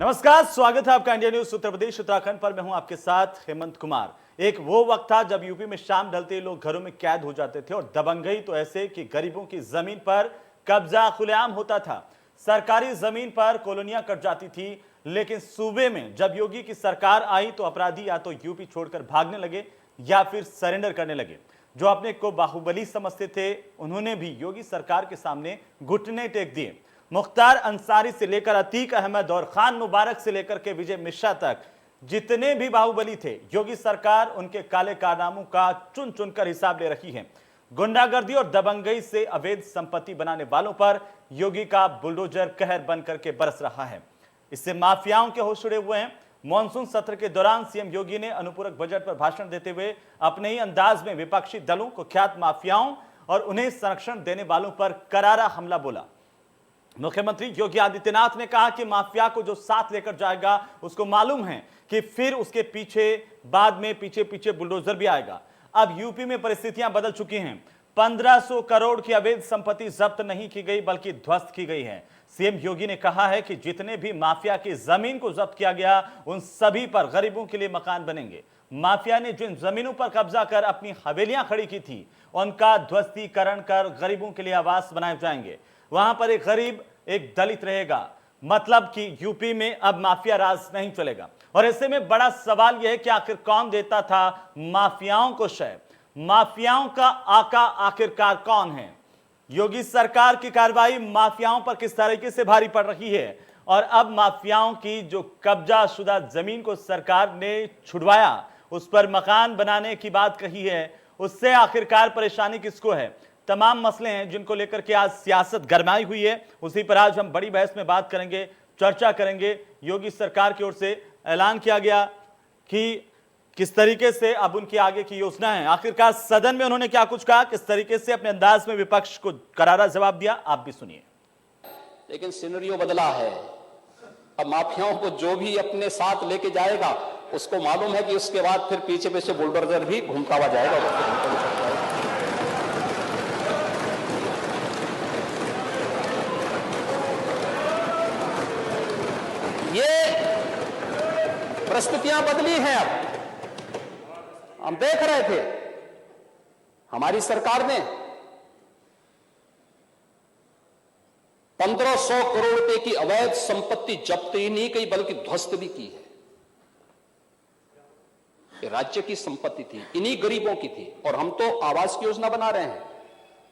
नमस्कार, स्वागत है आपका इंडिया न्यूज उत्तर प्रदेश उत्तराखंड पर। मैं हूं आपके साथ हेमंत कुमार। एक वो वक्त था जब यूपी में शाम ढलते ही लोग घरों में कैद हो जाते थे और दबंगई तो ऐसे कि गरीबों की जमीन पर कब्जा खुलेआम होता था। सरकारी जमीन पर कॉलोनियां कट जाती थी। लेकिन सूबे में जब योगी की सरकार आई तो अपराधी या तो यूपी छोड़कर भागने लगे या फिर सरेंडर करने लगे। जो अपने को बाहुबली समझते थे उन्होंने भी योगी सरकार के सामने घुटने टेक दिए। मुख्तार अंसारी से लेकर अतीक अहमद और खान मुबारक से लेकर के विजय मिश्रा तक जितने भी बाहुबली थे, योगी सरकार उनके काले कारनामों का चुन चुनकर हिसाब ले रही है। गुंडागर्दी और दबंगई से अवैध संपत्ति बनाने वालों पर योगी का बुलडोजर कहर बनकर के बरस रहा है। इससे माफियाओं के होश उड़े हुए हैं। मॉनसून सत्र के दौरान सीएम योगी ने अनुपूरक बजट पर भाषण देते हुए अपने ही अंदाज में विपक्षी दलों, कुख्यात माफियाओं और उन्हें संरक्षण देने वालों पर करारा हमला बोला। मुख्यमंत्री योगी आदित्यनाथ ने कहा कि माफिया को जो साथ लेकर जाएगा उसको मालूम है कि फिर उसके पीछे बाद में पीछे बुलडोजर भी आएगा। अब यूपी में परिस्थितियां बदल चुकी हैं। 1500 करोड़ की अवैध संपत्ति जब्त नहीं की गई बल्कि ध्वस्त की गई है। सीएम योगी ने कहा है कि जितने भी माफिया की जमीन को जब्त किया गया उन सभी पर गरीबों के लिए मकान बनेंगे। माफिया ने जिन जमीनों पर कब्जा कर अपनी हवेलियां खड़ी की थी उनका ध्वस्तीकरण कर गरीबों के लिए आवास बनाए जाएंगे। वहां पर एक गरीब, एक दलित रहेगा। मतलब कि यूपी में अब माफिया राज नहीं चलेगा। और ऐसे में बड़ा सवाल यह है कि आखिर कौन देता था माफियाओं को शय? माफियाओं का आका आखिरकार कौन है? योगी सरकार की कार्रवाई माफियाओं पर किस तरीके से भारी पड़ रही है? और अब माफियाओं की जो कब्जा शुदा जमीन को सरकार ने छुड़वाया, उस पर मकान बनाने की बात कही है, उससे आखिरकार परेशानी किसको है? तमाम मसले हैं जिनको लेकर के आज सियासत गरमाई हुई है। उसी पर आज हम बड़ी बहस में बात करेंगे, चर्चा करेंगे। योगी सरकार की ओर से ऐलान किया गया कि किस तरीके से अब उनकी आगे की योजना है। आखिरकार सदन में उन्होंने क्या कुछ कहा, किस तरीके से अपने अंदाज में विपक्ष को करारा जवाब दिया, आप भी सुनिए। लेकिन सिनेरियो बदला है। अब माफियाओं को जो भी अपने साथ लेके जाएगा उसको मालूम है कि उसके बाद फिर पीछे बुलडोजर भी घूमता हुआ जाएगा। ये परिस्थितियां बदली हैं। अब हम देख रहे थे हमारी सरकार ने 1500 करोड़ रुपए की अवैध संपत्ति जब्त ही नहीं की बल्कि ध्वस्त भी की है। ये राज्य की संपत्ति थी, इन्हीं गरीबों की थी। और हम तो आवास की योजना बना रहे हैं।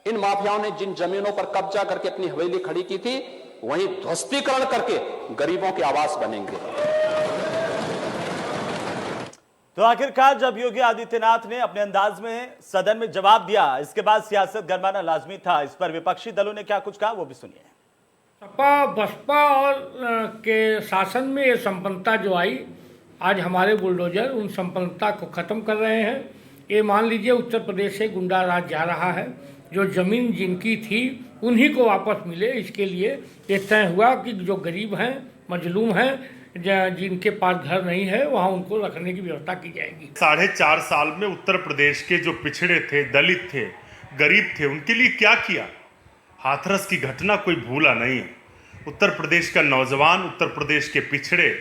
इन माफियाओं ने जिन जमीनों पर कब्जा करके अपनी हवेली खड़ी की थी वहीं ध्वस्तीकरण करके गरीबों के आवास बनेंगे। तो आखिरकार जब योगी आदित्यनाथ ने अपने अंदाज में सदन में जवाब दिया, इसके बाद सियासत गरमाना लाजमी था। इस पर विपक्षी दलों ने क्या कुछ कहा, वो भी सुनिए। सपा बसपा और के शासन में ये संपन्नता जो आई, आज हमारे बुलडोजर उन संपन्नता को ख़त्म कर रहे हैं। ये मान लीजिए उत्तर प्रदेश से गुंडा राज जा रहा है। जो ज़मीन जिनकी थी उन्हीं को वापस मिले, इसके लिए ये तय हुआ कि जो गरीब हैं, मजलूम हैं, जिनके पास घर नहीं है, वहाँ उनको रखने की व्यवस्था की जाएगी। 4.5 साल में उत्तर प्रदेश के जो पिछड़े थे, दलित थे, गरीब थे, उनके लिए क्या किया? हाथरस की घटना कोई भूला नहीं है। उत्तर प्रदेश का नौजवान, उत्तर प्रदेश के पिछड़े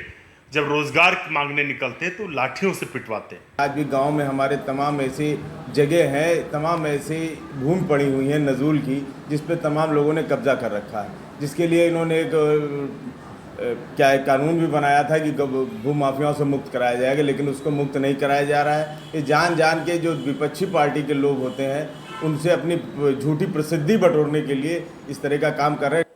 जब रोजगार मांगने निकलते तो लाठियों से पिटवाते। आज भी गांव में हमारे तमाम ऐसी जगह हैं, तमाम ऐसी भूमि पड़ी हुई हैं नजूल की, जिस पे तमाम लोगों ने कब्जा कर रखा है। जिसके लिए इन्होंने एक कानून भी बनाया था कि भू माफियाओं से मुक्त कराया जाएगा, लेकिन उसको मुक्त नहीं कराया जा रहा है। ये जान जान के जो विपक्षी पार्टी के लोग होते हैं उनसे अपनी झूठी प्रसिद्धि बटोरने के लिए इस तरह का काम कर रहे हैं।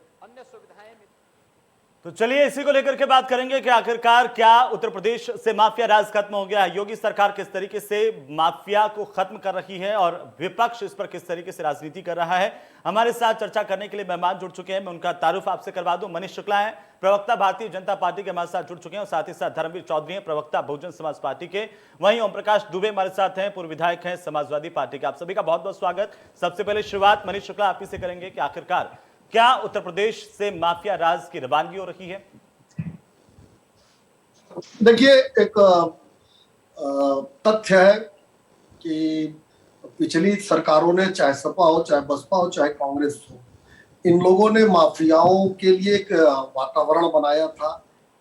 तो चलिए इसी को लेकर के बात करेंगे कि आखिरकार क्या उत्तर प्रदेश से माफिया राज खत्म हो गया है? योगी सरकार किस तरीके से माफिया को खत्म कर रही है और विपक्ष इस पर किस तरीके से राजनीति कर रहा है? हमारे साथ चर्चा करने के लिए मेहमान जुड़ चुके हैं। मैं उनका तारुफ आपसे करवा दूं। मनीष शुक्ला है, प्रवक्ता भारतीय जनता पार्टी के हमारे साथ जुड़ चुके हैं और साथ ही साथ धर्मवीर चौधरी हैं, प्रवक्ता बहुजन समाज पार्टी के। वहीं ओम प्रकाश दुबे हमारे साथ हैं, पूर्व विधायक हैं समाजवादी पार्टी के। आप सभी का बहुत बहुत स्वागत। सबसे पहले शुरुआत मनीष शुक्ला आप ही से करेंगे कि आखिरकार क्या उत्तर प्रदेश से माफिया राज की रवानगी हो रही है? देखिए, एक तथ्य है कि पिछली सरकारों ने, चाहे सपा हो, चाहे बसपा हो, चाहे कांग्रेस हो, इन लोगों ने माफियाओं के लिए एक वातावरण बनाया था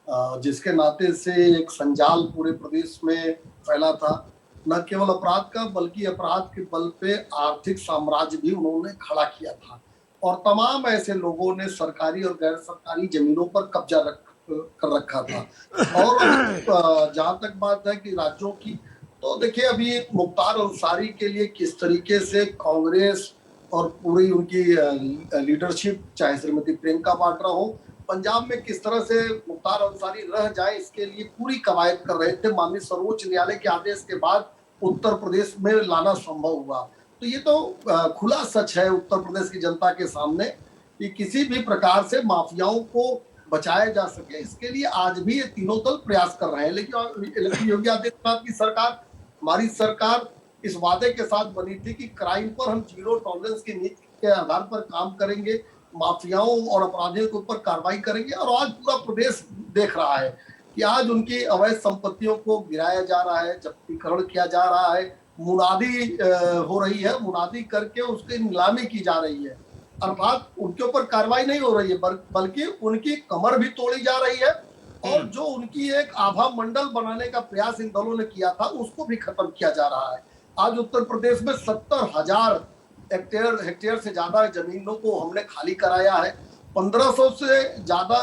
जिसके नाते से एक संजाल पूरे प्रदेश में फैला था। न केवल अपराध का बल्कि अपराध के बल पे आर्थिक साम्राज्य भी उन्होंने खड़ा किया था और तमाम ऐसे लोगों ने सरकारी और गैर सरकारी जमीनों पर कब्जा कर रखा था। और जहां तक बात है कि राज्यों की, तो देखिए अभी मुख्तार अंसारी के लिए किस तरीके से कांग्रेस और पूरी उनकी लीडरशिप, चाहे श्रीमती प्रियंका वाड्रा हो, पंजाब में किस तरह से मुख्तार अंसारी रह जाए इसके लिए पूरी कवायद कर रहे थे। माननीय सर्वोच्च न्यायालय के आदेश के बाद उत्तर प्रदेश में लाना संभव हुआ। तो ये तो खुला सच है उत्तर प्रदेश की जनता के सामने कि किसी भी प्रकार से माफियाओं को बचाया जा सके, इसके लिए आज भी ये तीनों दल प्रयास कर रहे हैं। लेकिन योगी आदित्यनाथ की सरकार, हमारी सरकार इस वादे के साथ बनी थी कि क्राइम पर हम जीरो टॉलरेंस की नीति के आधार पर काम करेंगे, माफियाओं और अपराधियों के ऊपर कार्रवाई करेंगे। और आज पूरा प्रदेश देख रहा है कि आज उनकी अवैध संपत्तियों को गिराया जा रहा है, जब्तीकरण किया जा रहा है, मुनादी हो रही है, मुनादी करके उसकी नीलामी की जा रही है। अर्थात उनके ऊपर कार्रवाई नहीं हो रही है बल्कि उनकी कमर भी तोड़ी जा रही है और जो उनकी एक आभा मंडल बनाने का प्रयास इन दलों ने किया था उसको भी खत्म किया जा रहा है। आज उत्तर प्रदेश में 70,000 हेक्टेयर से ज्यादा जमीनों को हमने खाली कराया है। 1500 से ज्यादा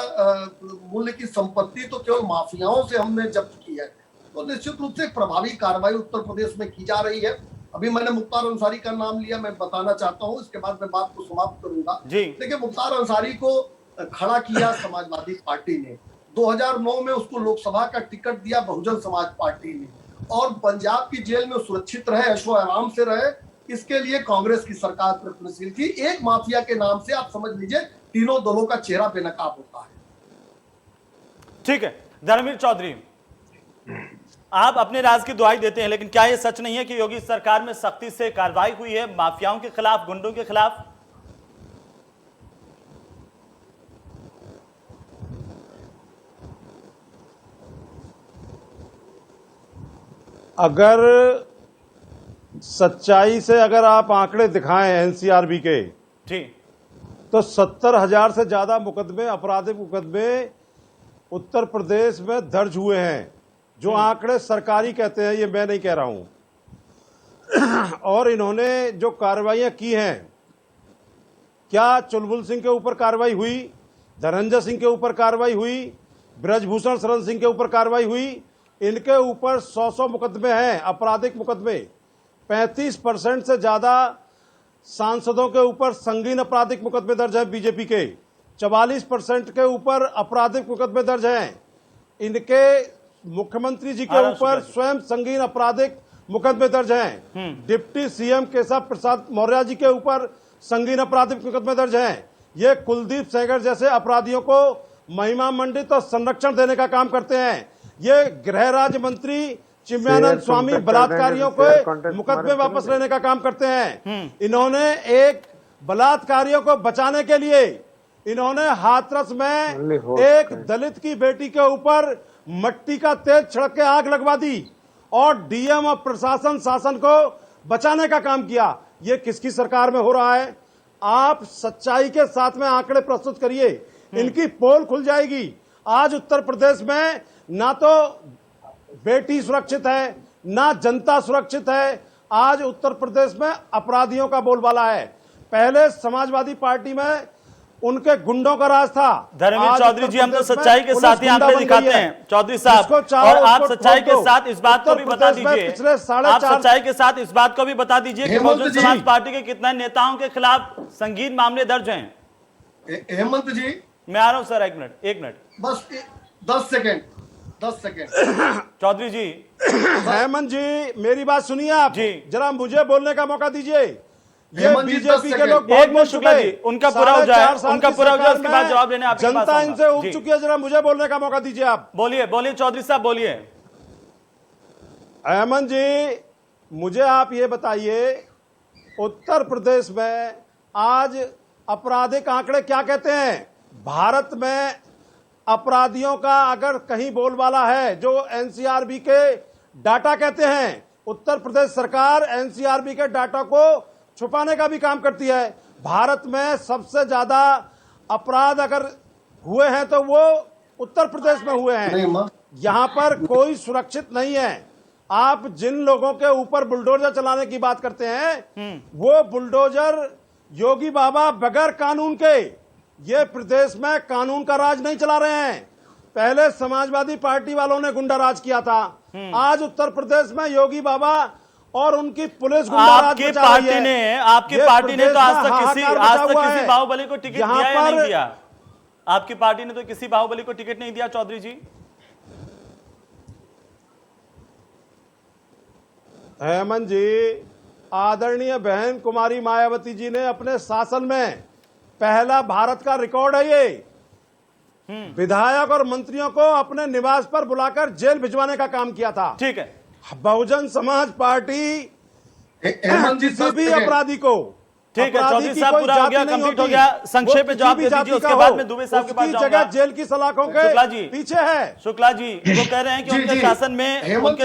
मूल्य की संपत्ति तो केवल माफियाओं से हमने जब्त की है। तो निश्चित रूप से प्रभावी कार्रवाई उत्तर प्रदेश में की जा रही है। अभी मैंने मुख्तार अंसारी का नाम लिया, मैं बताना चाहता हूं, इसके बाद मैं बात को समाप्त करूंगा। देखिए, मुख्तार अंसारी को खड़ा किया समाजवादी पार्टी ने, 2009 में उसको लोकसभा का टिकट दिया बहुजन समाज पार्टी ने, और पंजाब की जेल में सुरक्षित रहे, ऐशो आराम से रहे, इसके लिए कांग्रेस की सरकार प्रयत्नशील थी। एक माफिया के नाम से आप समझ लीजिए तीनों दलों का चेहरा बेनकाब होता है। ठीक है, धर्मवीर चौधरी, आप अपने राज की दुहाई देते हैं, लेकिन क्या यह सच नहीं है कि योगी सरकार में सख्ती से कार्रवाई हुई है माफियाओं के खिलाफ, गुंडों के खिलाफ? अगर सच्चाई से अगर आप आंकड़े दिखाएं एनसीआरबी के, ठीक, तो 70,000 से ज्यादा मुकदमे, आपराधिक मुकदमे उत्तर प्रदेश में दर्ज हुए हैं। जो आंकड़े सरकारी कहते हैं, ये मैं नहीं कह रहा हूं। और इन्होंने जो कार्रवाइयां की हैं, क्या चुलबुल सिंह के ऊपर कार्रवाई हुई, धनंजय सिंह के ऊपर कार्रवाई हुई, ब्रजभूषण शरण सिंह के ऊपर कार्रवाई हुई? इनके ऊपर 100 मुकदमे हैं, आपराधिक मुकदमे। 35% से ज्यादा सांसदों के ऊपर संगीन आपराधिक मुकदमे दर्ज हैं बीजेपी के। 44% के ऊपर आपराधिक मुकदमे दर्ज हैं। इनके मुख्यमंत्री जी के ऊपर स्वयं संगीन आपराधिक मुकदमे दर्ज हैं। डिप्टी सीएम केशव प्रसाद मौर्य जी के ऊपर संगीन आपराधिक मुकदमे दर्ज हैं। ये कुलदीप सेंगर जैसे अपराधियों को महिमा मंडित और संरक्षण देने का काम करते हैं। ये गृह राज्य मंत्री चिन्मयानंद स्वामी बलात्कारियों को मुकदमे वापस लेने का काम करते हैं। इन्होंने एक बलात्कारियों को बचाने के लिए इन्होंने हाथरस में एक दलित की बेटी के ऊपर मट्टी का तेज छिड़क के आग लगवा दी और डीएम और प्रशासन शासन को बचाने का काम किया। ये किसकी सरकार में हो रहा है? आप सच्चाई के साथ में आंकड़े प्रस्तुत करिए, इनकी पोल खुल जाएगी। आज उत्तर प्रदेश में ना तो बेटी सुरक्षित है, ना जनता सुरक्षित है। आज उत्तर प्रदेश में अपराधियों का बोलबाला है। पहले समाजवादी पार्टी में उनके गुंडों का राज था। धर्मवीर चौधरी जी, हम तो सच्चाई के साथ ही आंकड़े दिखाते हैं चौधरी साहब, और आप सच्चाई के साथ इस बात को भी बता दीजिए, आप सच्चाई के साथ इस बात को भी बता दीजिए कि बहुजन समाज पार्टी के कितने नेताओं के खिलाफ संगीन मामले दर्ज हैं? हेमंत जी, मैं आ रहा हूं सर, एक मिनट बस 10 सेकेंड। चौधरी जी, हेमंत जी, मेरी बात सुनिए आप जी, जरा मुझे बोलने का मौका दीजिए। ये बीजेपी के लोग एक मिनट शुक्ला जी, उनका पूरा हो जाए, उसके बाद जवाब देने आपके पास जनता इनसे उब चुकी है। जरा मुझे बोलने का मौका दीजिए। आप बोलिए चौधरी साहब, बोलिए। हेमंत जी, मुझे आप ये बताइए, उत्तर प्रदेश में आज आपराधिक आंकड़े क्या कहते हैं? भारत में अपराधियों का अगर कहीं बोलबाला है, जो एनसीआरबी के डाटा कहते हैं, उत्तर प्रदेश सरकार एनसीआरबी के डाटा को छुपाने का भी काम करती है। भारत में सबसे ज्यादा अपराध अगर हुए हैं तो वो उत्तर प्रदेश में हुए नहीं हैं। माँ, यहां पर कोई सुरक्षित नहीं है। आप जिन लोगों के ऊपर बुलडोजर चलाने की बात करते हैं, वो बुलडोजर योगी बाबा बगैर कानून के ये प्रदेश में कानून का राज नहीं चला रहे हैं। पहले समाजवादी पार्टी वालों ने गुंडा राज किया था, आज उत्तर प्रदेश में योगी बाबा और उनकी पुलिस गुंडा राज आपकी मचा रही पार्टी है। ने आपकी ये पार्टी ने तो आज प्रदेश में तक किसी हाहाकार मचा हुआ है। बाहुबली को टिकट यहाँ दिया या नहीं पर- दिया? आपकी पार्टी ने तो किसी बाहुबली को टिकट नहीं दिया चौधरी जी। हेमंत जी, आदरणीय बहन कुमारी मायावती जी ने अपने शासन में पहला भारत का रिकॉर्ड है ये, विधायक और मंत्रियों को अपने निवास पर बुलाकर जेल भिजवाने का काम किया था। ठीक है, बहुजन समाज पार्टी हेमंत जी किसी भी अपराधी को, ठीक है, अपराधी चौधरी की साहब, कोई पूरा हो जाति गया, नहीं कंप्लीट हो होती। गया। संक्षेप वो में किसी जवाब भी दे जाति दीजिए, का उसके हो, बाद में दुबे साहब के पास उसकी जाऊंगा। जगह जेल की सलाखों के शुक्ला जी, पीछे है। शुक्ला जी वो कह रहे हैं कि जी, उनके जी। शासन में हेमंत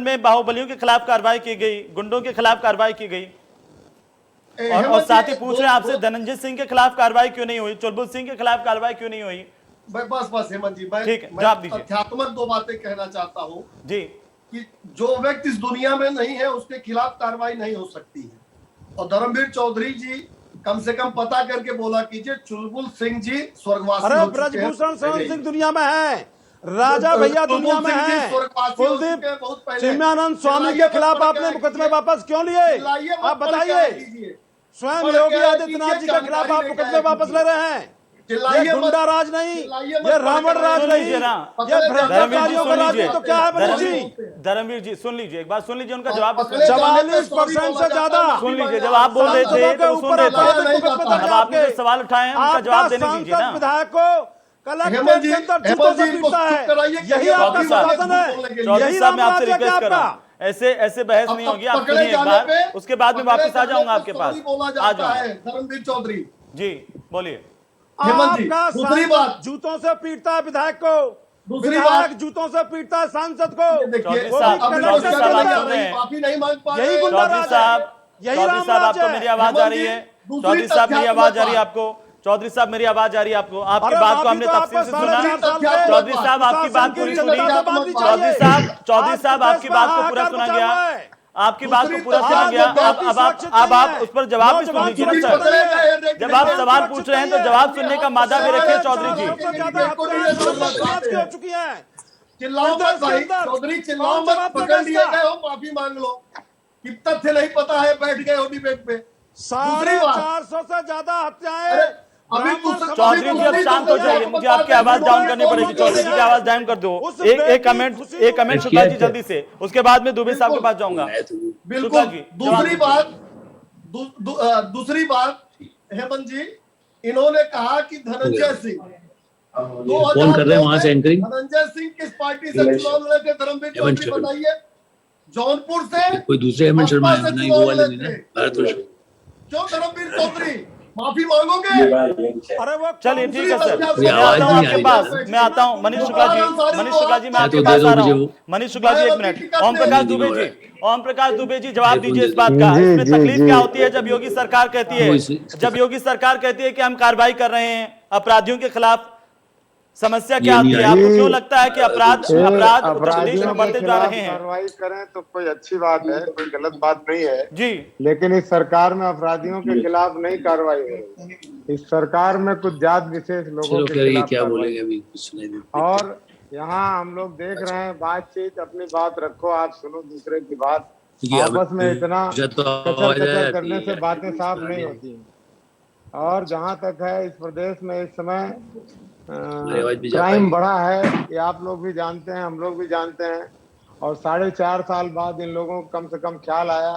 जी। बाहुबलियों के खिलाफ कार्रवाई की गई, गुंडों के खिलाफ कार्रवाई की गई, और हेमंत साथ ही जी, पूछ रहे हैं आपसे धनंजय सिंह के खिलाफ कार्रवाई क्यों नहीं हुई, चुलबुल सिंह के खिलाफ कार्रवाई क्यों नहीं हुई? बस हेमंत जी, ठीक है, मैं जवाब दीजिए। तथ्यात्मक दो बातें कहना चाहता हूँ जी, कि जो व्यक्ति इस दुनिया में नहीं है उसके खिलाफ कार्रवाई नहीं हो सकती है। और धर्मवीर चौधरी जी कम से कम पता करके बोला कीजिए, चुलबुल सिंह जी स्वर्गवासी अरे हो चुके हैं। ब्रजभूषण शरण सिंह दुनिया में है, राजा भैया दुनिया में चुलबुल सिंह जी है, स्वर्गवासी हो चुके हैं कुलदीप बहुत पहले। चिन्मयानंद स्वामी के चिल्लाइए खिलाफ मत, पढ़ आपने के मुकदमे कीजिए। वापस क्यों लिए? चिल्लाइए मत, आप पढ़ के बताइए। कीजिए। स्वयं पढ़ योगी के आदित्यनाथ जी कीजिए, के खिलाफ आप जानकारी मुकदमे लेके वापस ले रहे हैं। चिल्लाइए ये गुंडा मत, राज नहीं, चिल्लाइए मत, ये रावण राज सुन नहीं, लीजिए ना। ये धर्मवीर जी भ्रष्टाचारियों का सुन राज लीजिए, तो क्या है मनोज जी? धर्मवीर जी सुन लीजिए, एक बार सुन लीजिए उनका जवाब। पकड़े जाने पे 44% से ज्यादा सुन लीजिए, जब आप बोल रहे थे तो सुन रहे थे, अब आपने जो सवाल उठाए हैं उनका जवाब देने दीजिए ना। विधायक को कलेक्टेड हेमंत जी, के अंदर हेमंत जूतों जी, से इनको पीटता चुप कराइए, है, यही क्या आपका बात है? शासन है, चौधरी यही साहब मैं आपसे रामराज्य है रिक्वेस्ट क्या कर रहा आपका? हूँ, ऐसे बहस नहीं होगी, आप पकड़े सुनिए एक जाने बार, पे उसके बाद में पकड़े वापस आ जाने जाऊंगा पे आपके पास। सॉरी बोला आ जाता जाऊंगा है। धर्मवीर चौधरी जी, बोलिए। हेमंत जी, आपका दूसरी सांसद बात, जूतों से पीटता है विधायक को, दूसरी विधायक बात, जूतों से पीटता है सांसद को। देखिए चौधरी वो साहब, भी अभी कलेक्टर चौधरी के साहब, अंदर आप सुन रहे हैं? माफी नहीं मांग पा यही रहे। गुंडा चौधरी राज साहब, यही चौधरी साहब रामराज्य आपको है। मेरी आवाज आ रही है? दूसरी चौधरी साहब मेरी तथ्यात्मक आवाज आ रही है बात। आपको? चौधरी साहब मेरी आवाज आ रही है आपको? आपकी अरे बात को अभी हमने तो तफसील आपको से सुना। 4.5 साल के चौधरी साहब आपकी बात शासन पूरी की सुनी। जनता से बात नहीं चौधरी चाहिए। साहब आज आपकी बात को प्रदेश पूरा में सुना हाहाकार गया, मचा हुआ है। आपकी बात को दूसरी पूरा सुना तथ्यात्मक गया। बात अब आप उस पर जवाब भी सुन लीजिए ना सर। जब आप सवाल पूछ रहे हैं तो जवाब सुनने का मादा भी रखिए चौधरी जी। हो चुकी है। चिल्लाओ मत भाई, चौधरी चिल्लाओ मत, पकड़ लिए गए हो, माफी मांग लो। कि तथ्य नहीं पता है, बैठ गए हो डिबेट पे। 450 से ज्यादा हत्याएं। अरे, अभी चौधरी जी अब शांत हो जाइए, मुझे आपकी आवाज डाउन करनी पड़ेगी। चौधरी जी की आवाज डाउन कर दो। एक कमेंट शुक्ला जी जल्दी से, उसके बाद में दुबे साहब के पास जाऊंगा। बिल्कुल। दूसरी बात हेमंत जी, इन्होंने कहा कि धनंजय सिंह कौन कर रहे हैं वहां से एंकरिंग? धनंजय सिंह किस पार्टी से चुनाव लड़े थे? धर्मवीर चौधरी बताइए। जौनपुर से कोई दूसरे हेमंत शर्मा है, नहीं वो वाले नहीं ना, भारतवर्ष। क्यों धर्मवीर चौधरी माफी मांगोगे? अरे वो चलिए ठीक है सर, कोई मैं आवाज आता हूँ नहीं आपके आ पास, रही। मैं आता हूँ। मनीष शुक्ला जी मैं आपके तो पास दे दो आ रहा मुझे हूँ। वो। मनीष शुक्ला जी एक मिनट। ओम प्रकाश दुबे जी, ओम प्रकाश दुबे जी जवाब दीजिए इस बात का। जी, इसमें जी, तकलीफ जी। क्या होती है जब योगी सरकार कहती है, वो जब योगी सरकार कहती है कि हम कार्रवाई कर रहे हैं अपराधियों के खिलाफ, समस्या क्या ये आती नहीं है? आई। आपको क्यों लगता है कि अपराध उत्तर प्रदेश में अपराधियों बढ़ते के जा खिलाफ रहे हैं? कार्रवाई करें तो कोई अच्छी बात है, कोई गलत बात नहीं है। जी, लेकिन इस सरकार में अपराधियों के खिलाफ नहीं कार्रवाई हो रही। इस सरकार में कुछ जात विशेष लोगों चलो के खैर, ये खिलाफ क्या कार्रवाई। बोलेंगे अभी कुछ सुनाई नहीं। और यहाँ हम लोग देख रहे हैं, बातचीत अपनी बात रखो, आप सुनो दूसरे की बात। ये आपस में इतना जब तो कचर आवाज आ कचर जाती करने से है। बातें साफ नहीं होती हैं। और जहाँ तक है, इस प्रदेश में इस समय आवाज भी जा क्राइम पाएगी। बढ़ा है, ये आप लोग भी जानते हैं, हम लोग भी जानते हैं। और 4.5 साल बाद इन लोगों को कम से कम ख्याल आया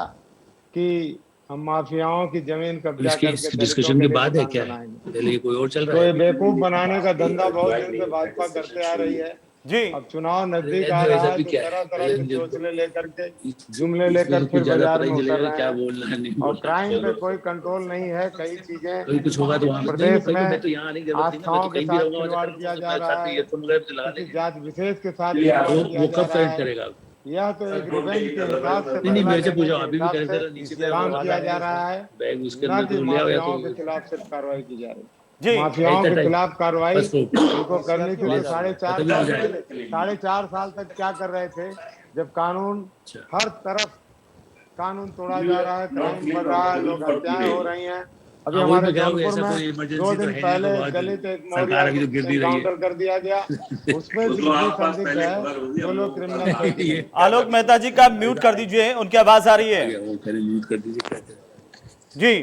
कि हम माफियाओं की जमीन कब्जा करके दलितों डिस्कशन के लिए बाद है मकान क्या? बनाएंगे। पहले ये कोई और चल तो रहा ये है। बेवकूफ बनाने का धंधा बहुत दिन से भाजपा करते आ रही है। जी, अब चुनाव नजदीक आ ऐसा रहा है भी तो क्या है? तरह तरह के चोचले लेकर के, जुमले इसमें लेकर कुछ फिर ज्यादा बाजार पता में ही उतर चलेगा रहे क्या हैं। बोलना है नहीं और बोलना। क्राइम पे कोई कंट्रोल नहीं है। कई चीजें कभी कुछ होगा तो वहां पे प्रदेश नहीं, में मैं तो यहाँ नहीं जरूरत थी ना, मैं आस्थाओं तो के कहीं भी साथ रहूंगा। खिलवाड़ किया जा रहा है, ये सुन रहे तो लगा किसी लेंगे। जात विशेष के साथ वो खिलवाड़ किया वो जा कब रहा करेक्ट है। करेगा? यह तो एक रिवेंज के हिसाब से नहीं बदला मेरे से लेने पूछो, के अभी भी हिसाब कहते से नीचे काम किया जा रहा है, बैग उसके न अंदर कि तो ले आओ या माफियाओं के तो खिलाफ सिर्फ कार्रवाई की जा रही है। जी माफियाओं के खिलाफ कार्रवाई बस वो- उनको करनी थी। तो 4.5 साल तक क्या कर रहे थे, जब कानून हर तरफ कानून तोड़ा जा रहा है, क्राइम बढ़ रहा है, लोग हत्याएं हो रही हैं। अभी हाँ, वही हमारे मैं कह रहा हूँ, जौनपुर ऐसा में कोई emergency 2 तो दिन है नहीं, पहले तो बाद दलित एक सरकार अभी तो गिर नहीं रही है। एनकाउंटर कर दिया गया। उसमें जितनी संदिग्ध है जो लोग क्रिमिनल आलोक मेहता जी का म्यूट कर दीजिए, उनकी आवाज आ रही है। वो पहले म्यूट कर दीजिए, क्या करें। जी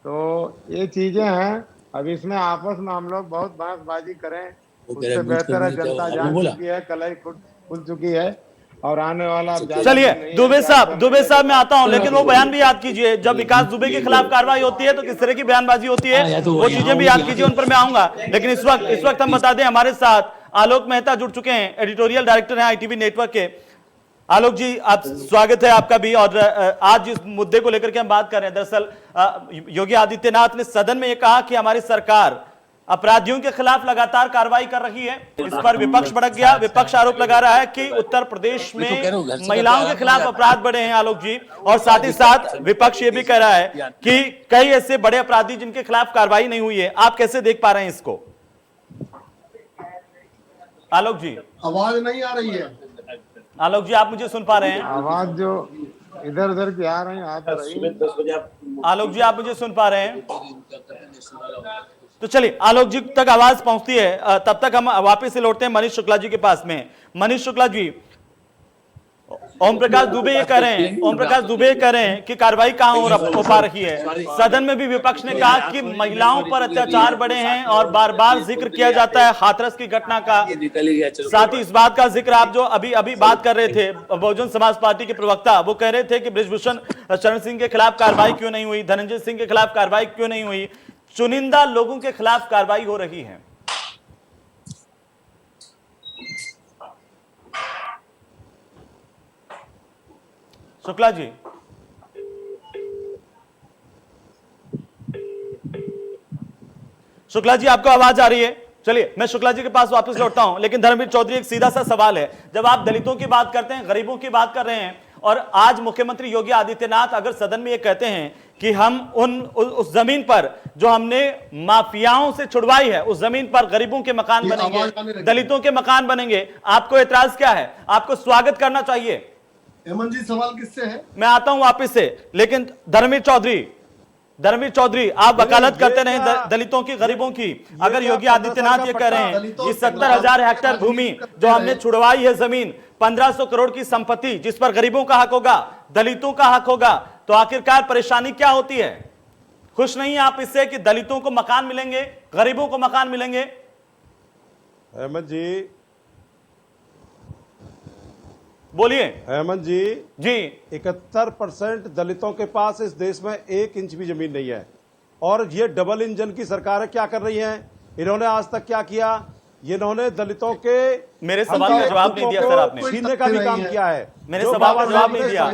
तो ये चीजें हैं। अब इसमें आपस में हम लोग बहुत बहसबाजी करें, वो कह रहे उससे हैं, बेहतर है म्यूट करने जनता जाओ, जान आपने बोला। चुकी है, कलाई खुल चुकी है और आने वाला अब ज्यादा चलिए दिन नहीं है। दुबे 4 साहब, साल दुबे में साहब मैं आता हूं, लेकिन वो बयान भी याद कीजिए, जब विकास दुबे के खिलाफ कार्रवाई होती है तो किस तरह की बयानबाजी होती हाँ, है, या तो वो यहाँ चीजें भी हो, याद यहाँ कीजिए, उन पर मैं आऊंगा। लेकिन इस वक्त हम बता दें, हमारे साथ आलोक मेहता जुड़ चुके हैं, एडिटोरियल डायरेक्टर हैं ITV नेटवर्क के। आलोक जी, आप स्वागत है आपका भी। और आज जिस मुद्दे को लेकर के हम बात कर रहे हैं, दरअसल योगी आदित्यनाथ ने सदन में यह कहा कि हमारी सरकार अपराधियों के खिलाफ लगातार कार्रवाई कर रही है। इस पर विपक्ष भड़क गया। विपक्ष आरोप लगा रहा है कि उत्तर प्रदेश में महिलाओं के खिलाफ अपराध बढ़े हैं आलोक जी, और साथ ही साथ विपक्ष ये भी कह रहा है कि कई ऐसे बड़े अपराधी जिनके खिलाफ कार्रवाई नहीं हुई है। आप कैसे देख पा रहे हैं इसको आलोक जी? आवाज नहीं आ रही है। आलोक जी, आप मुझे सुन पा रहे हैं? आवाज जो इधर उधर की आ रही है, आ तो रही। आलोक जी, आप मुझे सुन पा रहे हैं? तो चलिए आलोक जी तक आवाज पहुंचती है, तब तक हम वापस से लौटते हैं मनीष शुक्ला जी के पास में। मनीष शुक्ला जी, ओम प्रकाश दुबे ये कह रहे हैं कि कार्रवाई कहां हो पा रही है। सदन में भी विपक्ष ने कहा कि महिलाओं पर अत्याचार बढ़े हैं और बार बार जिक्र किया जाता है हाथरस की घटना का। साथ ही इस बात का जिक्र आप जो अभी बात कर रहे थे, बहुजन समाज पार्टी के प्रवक्ता वो कह रहे थे कि बृजभूषण शरण सिंह के खिलाफ कार्रवाई क्यों नहीं हुई, धनंजय सिंह के खिलाफ कार्रवाई क्यों नहीं हुई, चुनिंदा लोगों के खिलाफ कार्रवाई हो रही है। शुक्ला जी, शुक्ला जी आपको आवाज आ रही है? चलिए मैं शुक्ला जी के पास वापस लौटता हूं, लेकिन धर्मवीर चौधरी एक सीधा सा सवाल है। जब आप दलितों की बात करते हैं, गरीबों की बात कर रहे हैं, और आज मुख्यमंत्री योगी आदित्यनाथ अगर सदन में ये कहते हैं कि हम उस जमीन पर जो हमने माफियाओं से छुड़वाई है, उस जमीन पर गरीबों के मकान बनेंगे, दलितों के मकान बनेंगे, आपको एतराज क्या है? आपको स्वागत करना चाहिए। हेमंत जी, सवाल किससे है? मैं आता हूं वापस से, लेकिन धर्मवीर चौधरी आप वकालत करते रहे दलितों की, गरीबों की। अगर योगी आदित्यनाथ ये कह रहे हैं कि 70,000 हेक्टेयर भूमि जो हमने छुड़वाई है, जमीन 1500 करोड़ की संपत्ति जिस पर गरीबों का हक होगा, दलितों का हक होगा, तो आखिरकार परेशानी क्या होती है? खुश नहीं है आप इससे कि दलितों को मकान मिलेंगे, गरीबों को मकान मिलेंगे? हेमंत जी, बोलिए। हेमंत जी 71% दलितों के पास इस देश में 1 इंच भी जमीन नहीं है, और ये डबल इंजन की सरकारें क्या कर रही हैं? इन्होंने आज तक क्या किया? इन्होंने दलितों के मेरे सवाल का जवाब नहीं दिया सर, आपने छीनने का भी काम किया है। मेरे सवाल का जवाब नहीं दिया,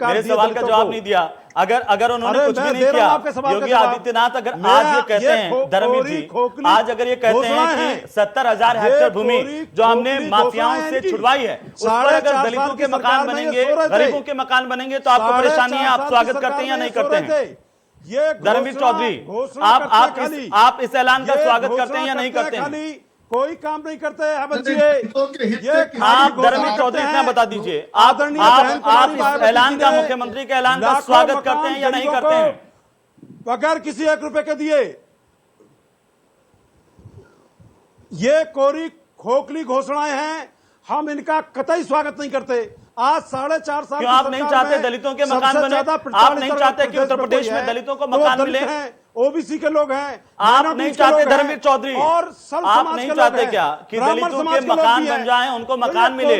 मेरे सवाल का जवाब नहीं दिया। अगर उन्होंने कुछ भी नहीं किया, योगी आदित्यनाथ अगर आज ये कहते हैं, धर्मवीर जी आज अगर ये कहते हैं कि 70,000 हेक्टेयर भूमि जो हमने माफियाओं से छुड़वाई है, उस पर अगर दलितों के मकान बनेंगे, गरीबों के मकान बनेंगे, तो आपको परेशानी है? आप स्वागत करते हैं या नहीं करते हैं? धर्मवीर चौधरी, आप इस ऐलान का स्वागत करते हैं या नहीं करते हैं? कोई काम नहीं करते हैं। आप धर्मवीर चौधरी इतना बता दीजिए, आप इस ऐलान का, मुख्यमंत्री के ऐलान का स्वागत करते हैं या नहीं करते हैं? बगैर किसी 1 रुपए के दिए ये कोरी खोखली घोषणाएं हैं, हम इनका कतई स्वागत नहीं करते। आज 4.5 साल क्यों आप नहीं चाहते दलितों के मकान बने? आप नहीं चाहते कि उत्तर प्रदेश में दलितों को मकान मिले? ओबीसी के लोग हैं, आप नहीं चाहते धर्मवीर चौधरी, और आप नहीं चाहते क्या कि दलितों के मकान बन जाएं, उनको मकान मिले,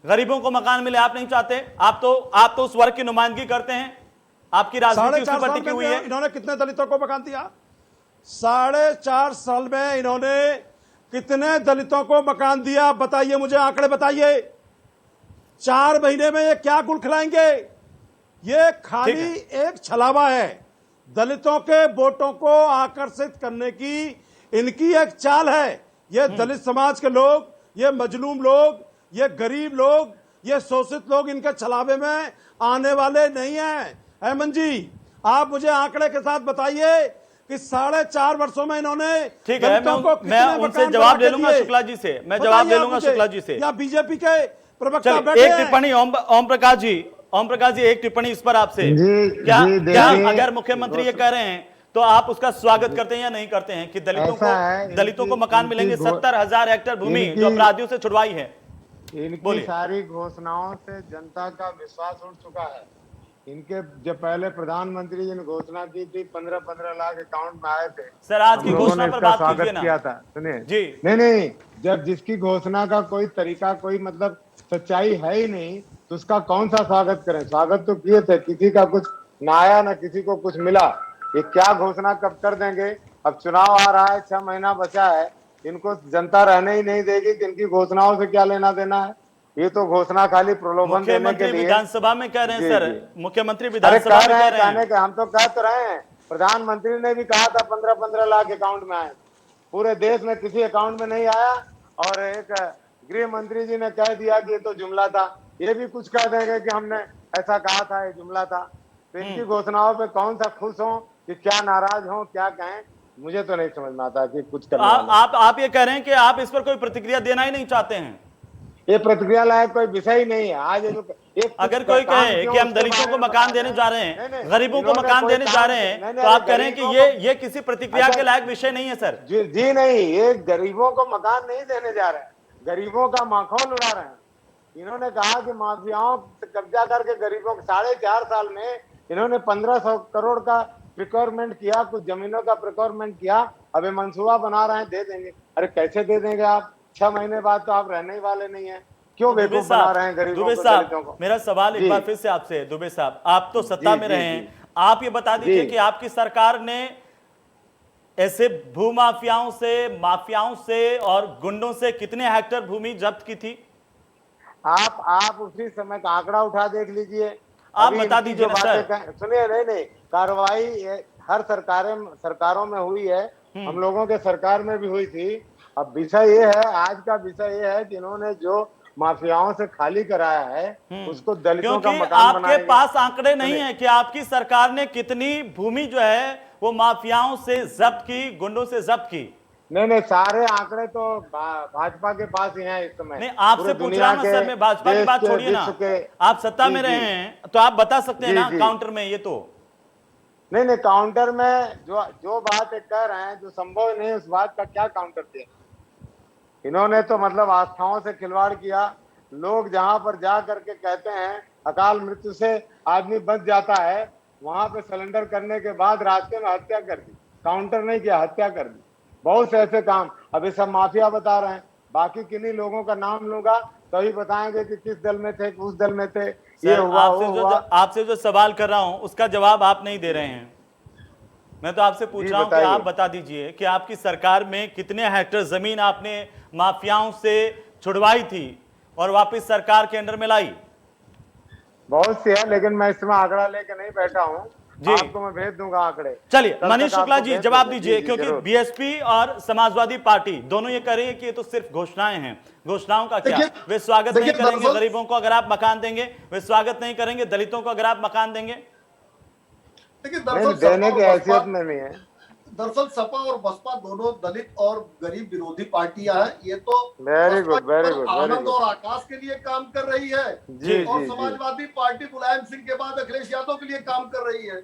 गरीबों को मकान मिले? आप नहीं चाहते? आप तो उस वर्ग की नुमाइंदगी करते हैं, आपकी राजनीति उसी पर टिकी हुई है। इन्होंने कितने दलितों को मकान दिया? 4.5 साल में इन्होंने कितने दलितों को मकान दिया? बताइए मुझे, आंकड़े बताइए। 4 महीने में ये क्या गुल खिलाएंगे? ये खाली एक छलावा है। दलितों के वोटों को आकर्षित करने की इनकी एक चाल है। ये दलित समाज के लोग, ये मजलूम लोग, ये गरीब लोग, ये शोषित लोग इनके छलावे में आने वाले नहीं हैं। हेमंत जी, आप मुझे आंकड़े के साथ बताइए कि 4.5 वर्षों में इन्होंने ठीक है, दलितों को मैं कितने उनसे मकान जवाब बना ले के लूंगा दिए? शुक्ला जी से, मैं जवाब ले लूंगा शुक्ला जी से। या बीजेपी के प्रवक्ता चलिए बैठे एक हैं। टिप्पणी ओम प्रकाश जी, ओम प्रकाश जी एक टिप्पणी इस पर आपसे। जी, क्या जी, क्या देखिए, अगर मुख्यमंत्री ये कह रहे हैं तो आप उसका स्वागत करते हैं या नहीं करते हैं कि दलितों ऐसा है, को दलितों को इनकी- मकान इनकी मिलेंगे? घो- 70,000 हेक्टेयर भूमि जो इनकी- अपराधियों से छुड़वाई है। इनकी बोलिए। सारी घोषणाओं से जनता का विश्वास उठ चुका है। इनके जब पहले प्रधानमंत्री जी ने घोषणा की थी 15-15 लाख अकाउंट में आए थे, सर आज हम की लोगों घोषणा ने पर इसका बात कीजिए स्वागत ना। किया था। सुनिए जी। नहीं, जब जिसकी घोषणा का कोई तरीका, कोई मतलब सच्चाई है ही नहीं, तो उसका कौन सा स्वागत करें? स्वागत तो किए थे, किसी का कुछ ना आया ना किसी को कुछ मिला। ये क्या घोषणा कब कर देंगे? अब चुनाव आ रहा है, 6 महीना बचा है, इनको जनता रहने ही नहीं देगी कि इनकी घोषणाओं से क्या लेना देना है। ये तो घोषणा खाली प्रलोभन देने के मुख्यमंत्री लिए। विधानसभा में कह रहे हैं जी, सर, जी। मुख्यमंत्री अरे विधानसभा कह में रहे कह हैं, रहे हैं। कहने के हम तो कह तो रहे हैं, प्रधानमंत्री ने भी कहा था 15-15 लाख अकाउंट में आए, पूरे देश में किसी अकाउंट में नहीं आया। और एक गृह मंत्री जी ने कह दिया कि ये तो जुमला था। ये भी कुछ कह देंगे कि हमने ऐसा कहा था, ये जुमला था। तो इनकी घोषणाओं पे कौन सा खुश हो कि क्या नाराज हो, क्या कहें, मुझे तो नहीं समझ में आता कि कुछ करने वाले। आप ये कह रहे हैं कि आप इस पर कोई प्रतिक्रिया देना ही नहीं चाहते हैं? ये प्रतिक्रिया लायक कोई विषय ही नहीं है। आज अगर कोई कहे कि हम दलितों को मकान देने जा रहे हैं, गरीबों को मकान देने जा रहे हैं, तो आप कह रहे हैं कि ये किसी प्रतिक्रिया के लायक विषय नहीं है सर? जी नहीं, ये गरीबों को मकान नहीं देने जा रहे हैं, गरीबों का माखौल उड़ा रहे हैं। इन्होंने कहा कि माफियाओं से कब्जा करके गरीबों के 4.5 साल में इन्होंने 1500 करोड़ का प्रिक्योरमेंट किया, कुछ जमीनों का प्रिक्योरमेंट किया। अब ये मंसूबा बना रहे हैं, दे देंगे। अरे कैसे दे देंगे आप? 6 महीने बाद तो आप रहने ही वाले नहीं है। क्यों बेवकूफ बना रहे हैं गरीबों दुबे को, साहब, दलितों को? मेरा सवाल एक जी। बार फिर से आपसे है। दुबे साहब, आप तो सत्ता जी, में जी, रहे जी। हैं, आप ये बता दीजिए जी। कि आपकी सरकार ने ऐसे माफियाओं से और गुंडों से कितने हेक्टेयर भूमि जब्त की थी? आप उसी समय का आंकड़ा उठा देख लीजिए। आप अभी बता इनकी दीजिए जो ना बातें सर। सुनिए, नहीं, कार्रवाई हर सरकारों में हुई है, हम लोगों के सरकार में भी हुई थी। अब विषय ये है, आज का विषय ये है कि इन्होंने जो माफियाओं से खाली कराया है उसको दलितों का क्योंकि मकान आपके बनाएंगे। पास आंकड़े नहीं है कि आपकी सरकार ने कितनी भूमि जो है वो माफियाओं से जब्त की, गुंडों से जब्त की। नहीं, सारे आंकड़े तो भाजपा के पास ही हैं इस समय। नहीं, आपसे पूछ रहा हूं सर, मैं भाजपा की बात छोड़िए ना, आप सत्ता में रहे हैं तो आप बता सकते हैं ना काउंटर में। ये तो नहीं, काउंटर में जो बात कह रहे हैं, जो संभव नहीं उस बात का क्या काउंटर दिया? इन्होंने तो मतलब आस्थाओं से खिलवाड़ किया। लोग जहां पर जा करके कहते हैं अकाल मृत्यु से आदमी बच जाता है, वहां पे सिलेंडर करने के बाद रास्ते में हत्या कर दी। काउंटर नहीं किया, हत्या कर दी। बहुत से ऐसे काम। अब ये सब माफिया बता रहे हैं, बाकी किन्हीं लोगों का नाम लूंगा तभी बताएंगे कि किस दल में थे, उस दल में थे, ये हुआ वो हुआ। आपसे जो सवाल कर रहा हूं उसका जवाब आप नहीं दे रहे हैं। मैं तो आपसे पूछ रहा हूं कि आप बता दीजिए कि आपकी सरकार में कितने हेक्टेयर जमीन आपने माफियाओं से छुड़वाई थी और वापस सरकार के अंडर में लाई? बहुत से है, लेकिन मैं इसमें आंकड़ा लेके नहीं बैठा हूँ जी। आपको मैं भेज दूंगा आंकड़े। चलिए मनीष शुक्ला आपको जी भेज जवाब दूंगा। दीजिए, जी, क्योंकि जरूर। बीएसपी और समाजवादी पार्टी दोनों ये कह रही है कि ये तो सिर्फ घोषणाएं हैं। घोषणाओं का क्या? देखिए- वे स्वागत नहीं देखिए, करेंगे दरअसल- गरीबों को अगर आप मकान देंगे, वे स्वागत नहीं करेंगे दलितों को अगर आप मकान देंगे। देखिए, नहीं, दरअसल देने सपा की और हैसियत बसपा- में नहीं है। दरअसल सपा और बसपा दोनों दलित और गरीब विरोधी पार्टियां हैं। ये तो वेरी बसपा गुड, वेरी केवल गुड, वेरी आनंद गुड। और आकाश के लिए काम कर रही है जी, और जी, जी। समाजवादी पार्टी मुलायम सिंह के बाद अखिलेश यादव के लिए काम कर रही है।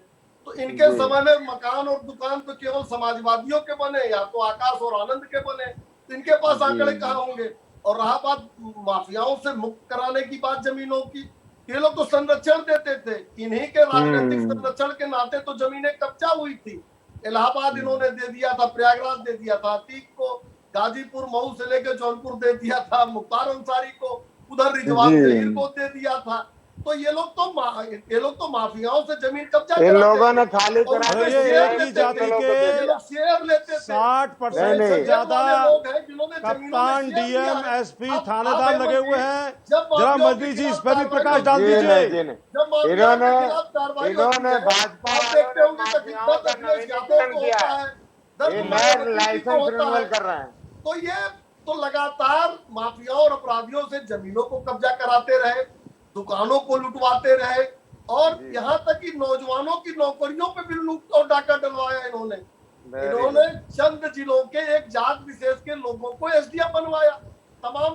तो इनके जी। समय में मकान और दुकान तो केवल समाजवादियों के बने या तो आकाश और आनंद के बने, तो इनके पास आंकड़े कहाँ होंगे? और रहा बात माफियाओं से मुक्त कराने की बात जमीनों की, ये लोग तो संरक्षण देते थे। इन्हीं के राजनीतिक संरक्षण के नाते तो जमीनें कब्जा हुई थी। इलाहाबाद इन्होंने दे दिया था, प्रयागराज दे दिया था, अतीक को गाजीपुर मऊ से लेकर जौनपुर दे दिया था, मुख्तार अंसारी को उधर रिजवान जहीर को दे दिया था। तो ये लोग तो माफियाओं से जमीन कब्जा इन कराते लोगों थे। ने खाली और करा उनमें के शेयर एक ही लेते जाति थे। के ये लोग शेयर लेते थे। 60% नहीं, से नहीं। ज्यादा लोग हैं जिन्होंने जमीनों में कप्तान, शेयर लिया डीएम, है। एसपी, अब थानेदार आप लगे हुए हैं। जब जरा माफियाओं मंत्री के जी इस खिलाफ पर भी कार्रवाई प्रकाश डाल जी, दीजिए। नहीं, जी, नहीं। जब माफियाओं इन्होंने के खिलाफ कार्रवाई होती इन्होंने है, भाजपा आप वालों देखते ने होंगे कि माफियाओं का कितना अखिलेश यादव नवीनीकरण को किया होता है। है, 10 ये मुलायम नए सिंह को लाइसेंस होता रिन्यूअल है। कर रहे हैं। तो ये तो लगातार माफियाओं और अपराधियों से जमीनों को कब्जा कराते रहे, दुकानों को लुटवाते रहे और यहाँ तक कि नौजवानों की नौकरियों पे भी लूट और डाका डलवाया इन्होंने। इन्होंने चंद जिलों के एक जात विशेष के लोगों को एसडीएम बनवाया, तमाम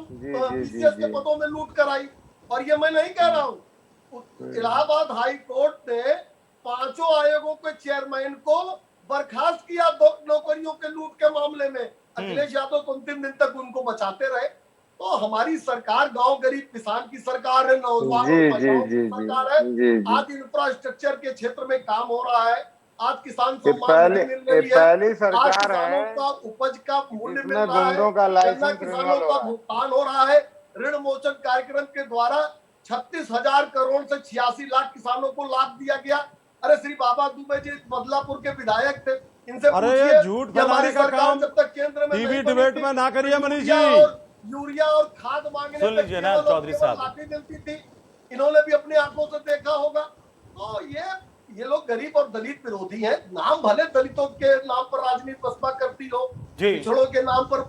विशेष के पदों में लूट कराई। और ये मैं नहीं कह रहा हूँ, इलाहाबाद हाई कोर्ट ने 5 आयोगों के चेयरमैन को बर्खास्त किया नौकरियों के लूट के मामले में। अखिलेश यादव तो अंतिम दिन तक उनको बचाते रहे। तो हमारी सरकार गांव गरीब किसान की सरकार है, नौजवानों की सरकार है। आज इंफ्रास्ट्रक्चर के क्षेत्र में काम हो रहा है, आज किसान सम्मान निधि मिल रही है, पहली सरकार है का उपज का मूल्य मिल रहा है, गन्ना किसानों का भुगतान हो रहा है। ऋण मोचन कार्यक्रम के द्वारा 36,000 करोड़ से 86 लाख किसानों को लाभ दिया गया। अरे श्री बाबा दुबे जी बदलापुर के विधायक थे, इनसे अरे ये झूठ फैलाने का काम जब तक केंद्र में टीवी डिबेट में ना करिए मनीष जी। यूरिया और खाद मांगने सुन लीजिए ना चौधरी साहब, लाठी मिलती थी, इन्होंने भी अपनी आंखों से देखा होगा। तो ये लोग गरीब और दलित विरोधी हैं। नाम भले दलितों के नाम पर राजनीति बसपा करती हो, पिछड़ों के नाम पर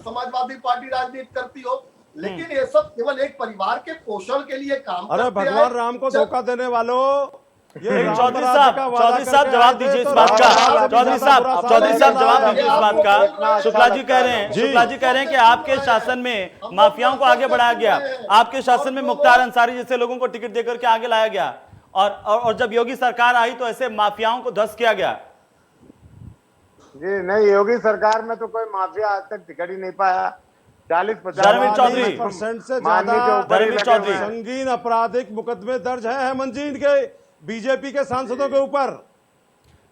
समाजवादी पार्टी राजनीति करती हो, लेकिन ये सब केवल एक परिवार के पोषण के लिए काम करते हैं। अरे भगवान राम को धोखा देने वालों, चौधरी साहब जवाब दीजिए इस बात का। चौधरी साहब जवाब दीजिए इस बात का। शुक्ला जी कह रहे हैं कि आपके शासन में माफियाओं को आगे बढ़ाया गया, आपके शासन में मुख्तार अंसारी जैसे लोगों को टिकट देकर के आगे लाया गया, और जब योगी सरकार आई तो ऐसे माफियाओं को ध्वस्त किया गया। जी नहीं, योगी सरकार में तो कोई माफिया आज तक टिकट ही नहीं पाया। 40-50% से ज्यादा चौधरी संगीन आपराधिक मुकदमे दर्ज है हेमंत जी के बीजेपी के सांसदों के ऊपर।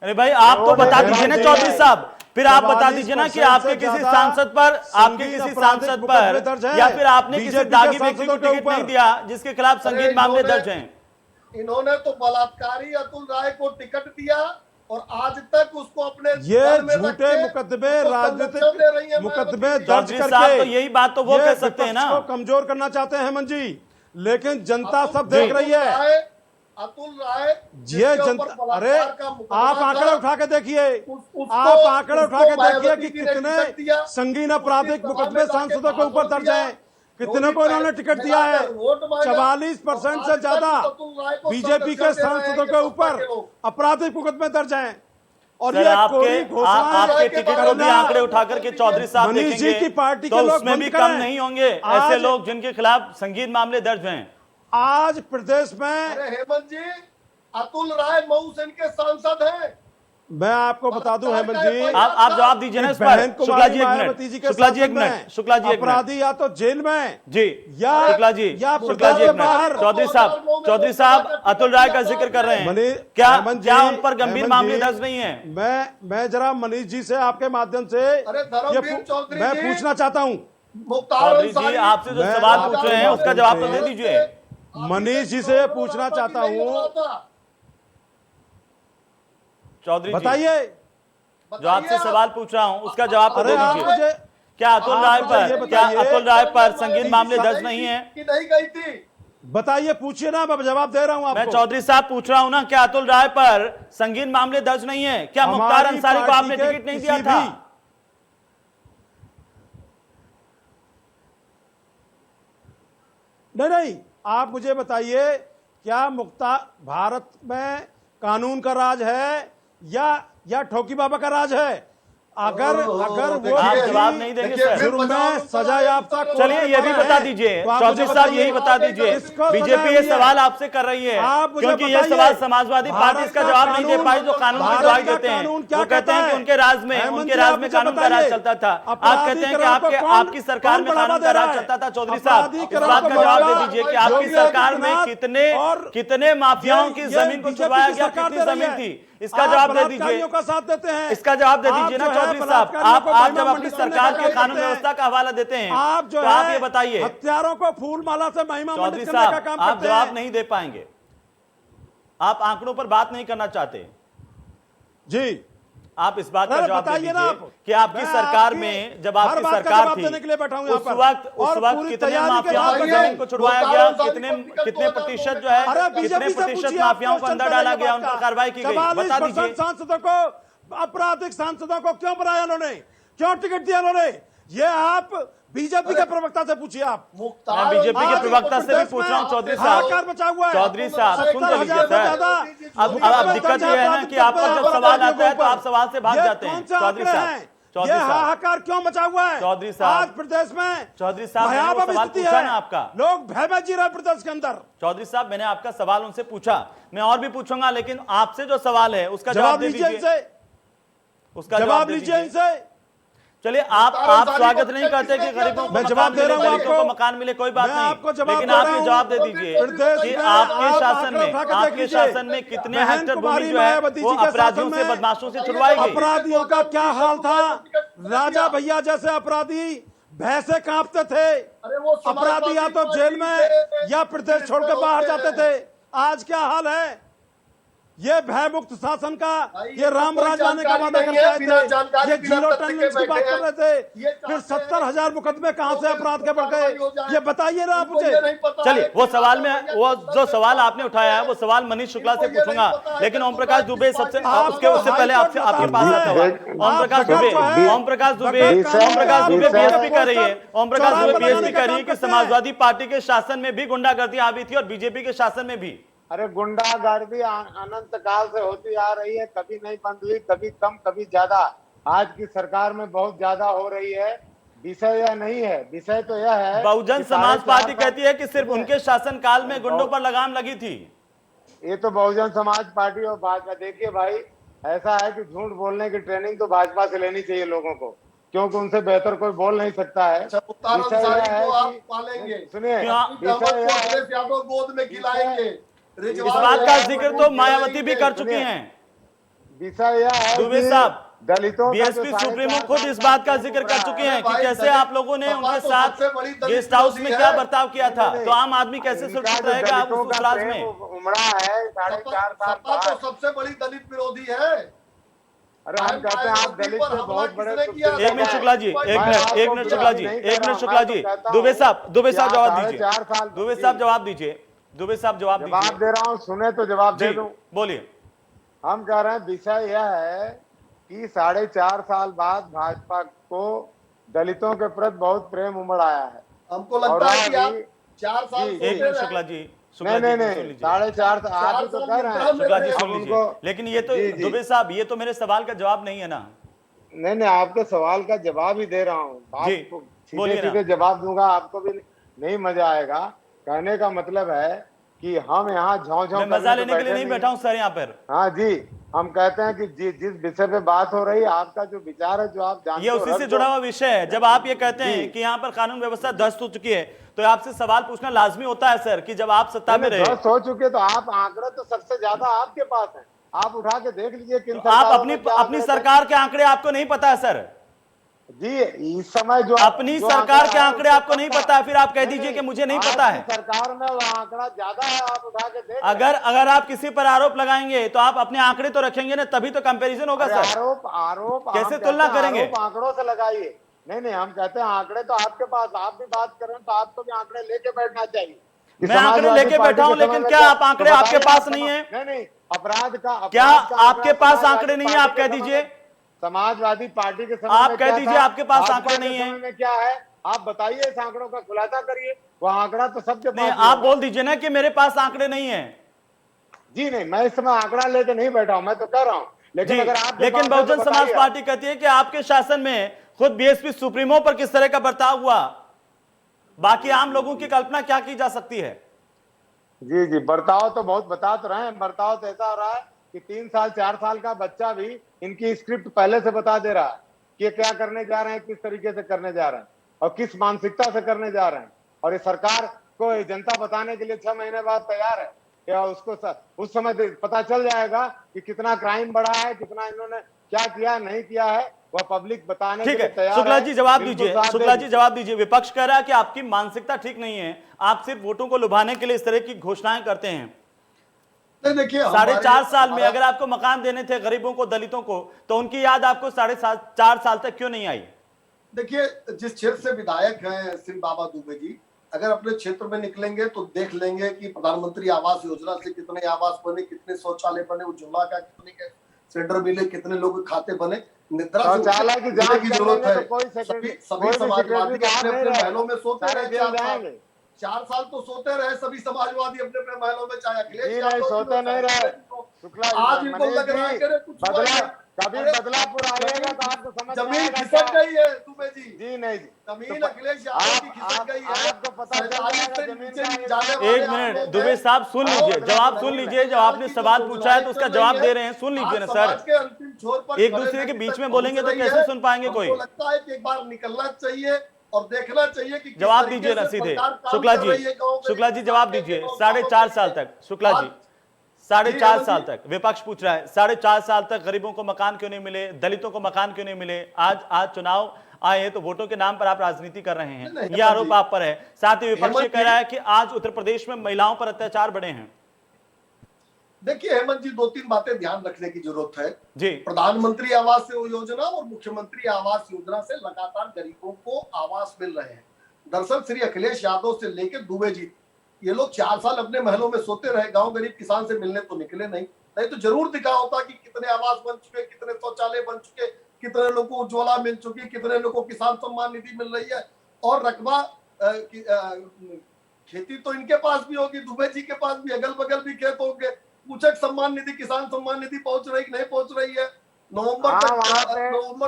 अरे भाई आप तो बता दीजिए ना चौधरी साहब, फिर आप बता दीजिए ना कि आपके किसी सांसद पर या फिर आपने किसी दागी व्यक्ति को टिकट नहीं दिया जिसके खिलाफ संगीन मामले दर्ज हैं। इन्होंने तो बलात्कारी अतुल राय को टिकट दिया और आज तक उसको अपने ये झूठे मुकदमे, राजनीतिक मुकदमे दर्ज करके तो यही बात तो वो कह सकते हैं ना, कमजोर करना चाहते हैं हेमंत जी। लेकिन जनता सब देख रही है। अतुल राय ये जनता, अरे आप आंकड़े उठा के देखिए, आप आंकड़े उठा के देखिए कि कितने संगीन आपराधिक मुकदमे सांसदों के ऊपर दर्ज हैं, कितने को इन्होंने टिकट दिया है। 44% से ज्यादा बीजेपी के सांसदों के ऊपर आपराधिक मुकदमे दर्ज हैं। और ये आपके टिकट को भी आंकड़े उठाकर के चौधरी साहब देखेंगे की पार्टी तो के लोग उसमें भी कम नहीं होंगे ऐसे लोग जिनके खिलाफ संगीन मामले दर्ज हैं। आज प्रदेश में हेमंत जी, अतुल राय मऊ से इनके सांसद हैं। मैं आपको बता दूं हेमंत जी, आप जवाब दीजिए ना इस पर। शुक्ला जी एक मिनट, अपराधी या तो जेल में जी, या शुक्ला जी एक मिनट। चौधरी साहब अतुल राय का जिक्र कर रहे हैं, क्या उन पर गंभीर मामले दर्ज नहीं है? मैं जरा मनीष जी से आपके माध्यम से मैं पूछना चाहता हूँ। चौधरी जी आपसे जो सवाल पूछ रहे हैं उसका जवाब तो दे दीजिए। मनीष जी से पूछना चाहता हूँ, चौधरी बताइए, जो आपसे सवाल पूछ रहा हूं उसका जवाब तो दे दीजिए। क्या अतुल राय पर संगीन मामले दर्ज नहीं है? नहीं गई थी, बताइए, पूछिए ना, मैं जवाब दे रहा हूं आपको। मैं चौधरी साहब पूछ रहा हूं ना, क्या अतुल राय पर संगीन मामले दर्ज नहीं है? क्या मुख्तार अंसारी को आपने टिकट नहीं दिया था? नहीं, आप मुझे बताइए, क्या मुख्तार भारत में कानून का राज है या ठोकी बाबा का राज है? अगर वो आप जवाब नहीं देंगे सर, जुर्म में सजा याफ्ता, चलिए ये भी बता दीजिए चौधरी साहब, यही बता दीजिए। बीजेपी ये सवाल आपसे कर रही है क्योंकि ये सवाल समाजवादी पार्टी इसका जवाब नहीं दे पाई जो कानून की दुहाई देते हैं। वो कहते हैं कि उनके राज में कानून का राज चलता था। आप कहते हैं कि आपकी सरकार में कानून का राज चलता था। चौधरी साहब इस बात का जवाब दे दीजिए कि आपकी सरकार में कितने माफियाओं की जमीन को छुड़वाया गया, कितनी जमीन थी, इसका जवाब दे दीजिए। का साथ देते हैं, इसका जवाब दे दीजिए ना चौधरी साहब। आप आज जब अपनी सरकार के कानून व्यवस्था का हवाला देते हैं आप जो तो आप ये बताइए, हत्यारों को फूल माला से महिमा चौधरी मंडित करने का साहब काम आप करते जवाब हैं। नहीं दे पाएंगे, आप आंकड़ों पर बात नहीं करना चाहते जी। आप इस बात का जवाब दे बताइए ना दीजिए कि आपकी सरकार में, जब आपकी सरकार थी उस वक्त कितने माफियाओं की जमीन को छुड़वाया गया, कितने प्रतिशत जो है, कितने प्रतिशत माफियाओं को अंदर डाला गया, उन पर कार्रवाई की गई, बता दीजिए। सांसदों को, आपराधिक सांसदों को क्यों बनाया उन्होंने, क्यों टिकट दिया उन्होंने? ये आप बीजेपी के प्रवक्ता से पूछिए आप। मैं बीजेपी के प्रवक्ता से भी पूछ रहा हूँ चौधरी हाहाकार साहब। मचा हुआ है। चौधरी साहब सुन तो लीजिए 70,000 से सर। ज्यादा अब दिक्कत ये है ना कि आपका जब सवाल आता है तो आप सवाल से भाग जाते हैं। चौधरी साहब, चौधरी ये साहब, हाहाकार क्यों मचा हुआ है? चौधरी साहब, आज प्रदेश में चौधरी साहब, मैंने वो भयावह सवाल स्थिति पूछा है। ना आपका। लोग भय में जी रहे हैं प्रदेश के अंदर। चौधरी साहब, मैंने आपका सवाल उनसे पूछा, मैं और भी पूछूंगा, लेकिन आपसे जो सवाल है उसका जवाब दे लीजिए दीजिए। इनसे, उसका जवाब दे लीजिए दीजिए। इनसे। चलिए आप स्वागत नहीं करते कि गरीबों को मैं मकान जवाब दे मिले, रहा हूं दलितों को आपको। मकान मिले, कोई बात मैं नहीं, आपको जवाब लेकिन दे आप रहा ये हूं। जवाब दे दीजिए प्रदेश कि में आपके आप शासन आंकड़े में, उठा के आपके देख लीजिए। शासन में कितने बहन हेक्टेयर भूमि कुमारी जो है मायावती वो जी के अपराधियों शासन से, में बदमाशों से छुड़वाई गई। अपराधियों का क्या हाल था? राजा भैया जैसे अपराधी भय से कांपते थे। अपराधी या तो जेल में या प्रदेश छोड़कर बाहर जाते थे। आज क्या हाल है? ये भय मुक्त शासन का, ये राम राज लाने का वादा करके आए थे, ये जीरो टॉलरेंस की बात कर रहे थे, फिर 70,000 मुकदमे कहां से अपराध के बढ़ गए? ये बताइए ना आप मुझे। चलिए वो सवाल में, वो जो सवाल आपने उठाया है वो सवाल मनीष शुक्ला से पूछूंगा, लेकिन ओम प्रकाश दुबे सबसे उससे पहले आपसे आपके पास आता हुआ ओम प्रकाश दुबे। ओम प्रकाश दुबे बीएसपी कर रही है। ओम प्रकाश दुबे बीएसपी कर रही है कि समाजवादी पार्टी के शासन में भी गुंडागर्दी आ भी थी और बीजेपी के शासन में भी। अरे गुंडागर्दी अनंत काल से होती आ रही है, कभी नहीं बंद हुई, कभी कम कभी ज्यादा। आज की सरकार में बहुत ज्यादा हो रही है। विषय यह नहीं है, विषय तो यह है बहुजन समाज पार्टी कहती है कि सिर्फ उनके शासनकाल में गुंडों पर लगाम लगी थी। ये तो बहुजन समाज पार्टी और भाजपा, देखिए भाई ऐसा है कि झूठ बोलने की ट्रेनिंग तो भाजपा से लेनी चाहिए लोगों को, क्योंकि उनसे बेहतर कोई बोल नहीं सकता है। विषय यह है कि सुनिए, गोद में खिलाएंगे। इस बात का जिक्र तो मायावती भी कर चुकी हैं। विषय यह है दुबे कि साहब, दलितों बीएसपी सुप्रीमो खुद इस बात का जिक्र कर चुके हैं कि कैसे आप लोगों ने उनके साथ गेस्ट हाउस में क्या बर्ताव किया था, तो आम आदमी कैसे सुरक्षित रहेगा आप उस राज में? उमड़ा है 4.5 साल तो सबसे बड़ी दलित विरोधी है। अरे हम कहते हैं आप दलित से बहुत बड़े। एक मिनट शुक्ला जी, एक मिनट शुक्ला जी, दुबे साहब जवाब दीजिए। दुबे साहब जवाब दीजिए। दुबे साहब जवाब दे रहा हूँ, सुने तो जवाब दे दूं। बोलिए। हम कह रहे हैं विषय यह है कि 4.5 साल बाद भाजपा को दलितों के प्रति बहुत प्रेम उमड़ आया है। हमको लगता है कि आप 4 साल शुक्ला जी, नहीं 4.5 आप ही तो कह रहे हैं। शुक्ला जी सुन लीजिए, लेकिन ये तो दुबे साहब ये तो मेरे सवाल का जवाब नहीं है ना। नहीं आपके सवाल का जवाब ही दे रहा हूँ, सीधे जवाब दूंगा, आपको भी नहीं मजा आएगा। कहने का मतलब है कि हम यहाँ झों मजा लेने के लिए नहीं बैठा हूँ सर यहाँ पर। हाँ जी, हम कहते हैं कि जिस विषय पे बात हो रही है, आपका जो विचार है, जो आप जानते ये उसी से जुड़ा हुआ विषय है। जब आप ये कहते हैं कि यहाँ पर कानून व्यवस्था ध्वस्त हो चुकी है, तो आपसे सवाल पूछना लाजमी होता है सर कि जब आप सत्ता में रहे। ध्वस्त हो चुके तो आप आंकड़े तो सबसे ज्यादा आपके पास है, आप उठा के देख लीजिए किन आप अपनी सरकार के आंकड़े आपको नहीं पता है सर जी। इस समय जो अपनी सरकार के आंकड़े आपको नहीं पता है, फिर आप कह दीजिए कि मुझे नहीं पता है। सरकार में वो आंकड़ा ज्यादा है, आप उठा के देख। अगर आप किसी पर आरोप लगाएंगे तो आप अपने आंकड़े तो रखेंगे ना, तभी तो कंपैरिजन होगा सर। आरोप कैसे तुलना करेंगे? आंकड़ों से लगाइए। नहीं हम कहते हैं आंकड़े तो आपके पास, आप भी बात कर रहे हैं तो आपको भी आंकड़े लेके बैठना चाहिए। मैं आंकड़े लेके बैठा हूं, लेकिन क्या आप आंकड़े आपके पास नहीं है? नहीं अपराध का क्या आपके पास आंकड़े नहीं है? आप कह दीजिए। समाजवादी पार्टी के समय आप कह दीजिए आपके पास आंकड़े नहीं है। में क्या है आप बताइए, इस आंकड़ों का खुलासा करिए। वो आंकड़ा तो सबके पास नहीं, आप बोल दीजिए ना कि मेरे पास आंकड़े नहीं है। जी नहीं, मैं इस समय आंकड़ा लेके नहीं बैठा हूं, मैं तो कह रहा हूं। लेकिन बहुजन समाज पार्टी कहती है कि आपके शासन में खुद बीएसपी सुप्रीमो पर किस तरह का बर्ताव हुआ, बाकी आम लोगों की कल्पना क्या की जा सकती है? जी बर्ताव तो बहुत बता तो रहे हैं। बर्ताव तो ऐसा हो रहा है कि 3 साल 4 साल का बच्चा भी इनकी स्क्रिप्ट पहले से बता दे रहा है कि क्या करने जा रहे हैं, किस तरीके से करने जा रहे हैं और किस मानसिकता से करने जा रहे हैं। और ये सरकार को जनता बताने के लिए 6 महीने बाद तैयार है, या उसको उस समय पता चल जाएगा कि कितना क्राइम बढ़ा है, कितना इन्होंने क्या किया नहीं किया है, वह पब्लिक बताने के लिए तैयार है। शुक्ला जी जवाब दीजिए। शुक्ला जी जवाब दीजिए। विपक्ष कह रहा है कि आपकी मानसिकता ठीक नहीं है, आप सिर्फ वोटों को लुभाने के लिए इस तरह की घोषणाएं करते हैं। देखिए 4.5 साल में अगर आपको मकान देने थे गरीबों को, दलितों को, तो उनकी याद आपको 4.5 साल तक क्यों नहीं आई? देखिए जिस क्षेत्र से विधायक हैं श्री बाबा दुबे जी, अगर अपने क्षेत्र में निकलेंगे तो देख लेंगे कि प्रधानमंत्री आवास योजना से कितने आवास बने, कितने शौचालय बने, उज्ज्वला का कितने सिलेंडर मिले, कितने लोग खाते बने। निद्रा शौचालय की जांच की कर जरूरत लेंगे है। तो कोई सभी सेक्रेटरी समाजवादी बाहर अपने नहीं अपने रहे, महलों में सोते सारे रहे जेल जाएंगे। 4 साल तो सोते रहे सभी समाजवादी अपने अपने महलों में, चाहे अखिलेश जी यादव नहीं, जी सोते हो, नहीं चाहे रहे। शुक्ला जी। आज इनको लग रहा है कि अरे कुछ हुआ बदला नहीं। कभी अरे बदलापुर आइएगा तो आपको समझ में जमीन आएगा खिसक क्या। गई है दुबे जी, जी नहीं जी, जमीन तो अखिलेश यादव की खिसक गई है। आपको पता चल 47 जाएगा से जमीन नीचे का जाने वाले एक आप मिनट लोग दुबे हैं। साहब सुन और लीजिए, जवाब सुन बदलापुर लीजिए। जब आपने की जो सवाल पूछा है तो उसका चल रही जवाब है, दे रहे हैं, सुन लीजिए ना आज समाज सर। के अंतिम छोर पर एक खड़े दूसरे के व्यक्ति बीच तक में पहुंच बोलेंगे तो रही कैसे है। सुन पाएंगे हमको कोई। लगता है कि एक बार निकलना चाहिए और देखना चाहिए कि किस जवाब तरीके दीजिए ना से सीधे। सरकार काम शुक्ला कर जी, रही है गाँव में। शुक्ला जी जवाब दीजिए। 4.5 साल तक, शुक्ला जी, आज 4.5 जी, साल तक विपक्ष पूछ रहा है, 4.5 साल तक गरीबों को मकान क्यों नहीं मिले, दलितों को मकान क्यों नहीं मिले। आज चुनाव आए हैं तो वोटों के नाम पर आप राजनीति कर रहे हैं, नहीं, यह आरोप आप पर है। साथ ही विपक्ष ये हेमंत कह रहा है जी- कि आज उत्तर प्रदेश में महिलाओं पर अत्याचार बढ़े हैं। देखिए हेमंत जी, 2-3 बातें ध्यान रखने की जरूरत है जी, प्रधानमंत्री आवास योजना और मुख्यमंत्री आवास योजना से लगातार गरीबों को आवास मिल रहे हैं। दरअसल श्री अखिलेश यादव से लेकर दुबे जी, ये लोग 4 साल अपने महलों में सोते रहे, गांव गरीब किसान से मिलने तो निकले नहीं तो जरूर दिखा होता कि कितने आवास बन चुके, कितने शौचालय बन चुके, कितने लोगों को उज्ज्वला मिल चुकी, कितने लोगों को किसान सम्मान निधि मिल रही है। और रकबा खेती तो इनके पास भी होगी, दुबे जी के पास भी अगल बगल भी खेत होंगे। पूछक सम्मान निधि, किसान सम्मान निधि पहुंच रही कि नहीं पहुंच रही है। नवंबर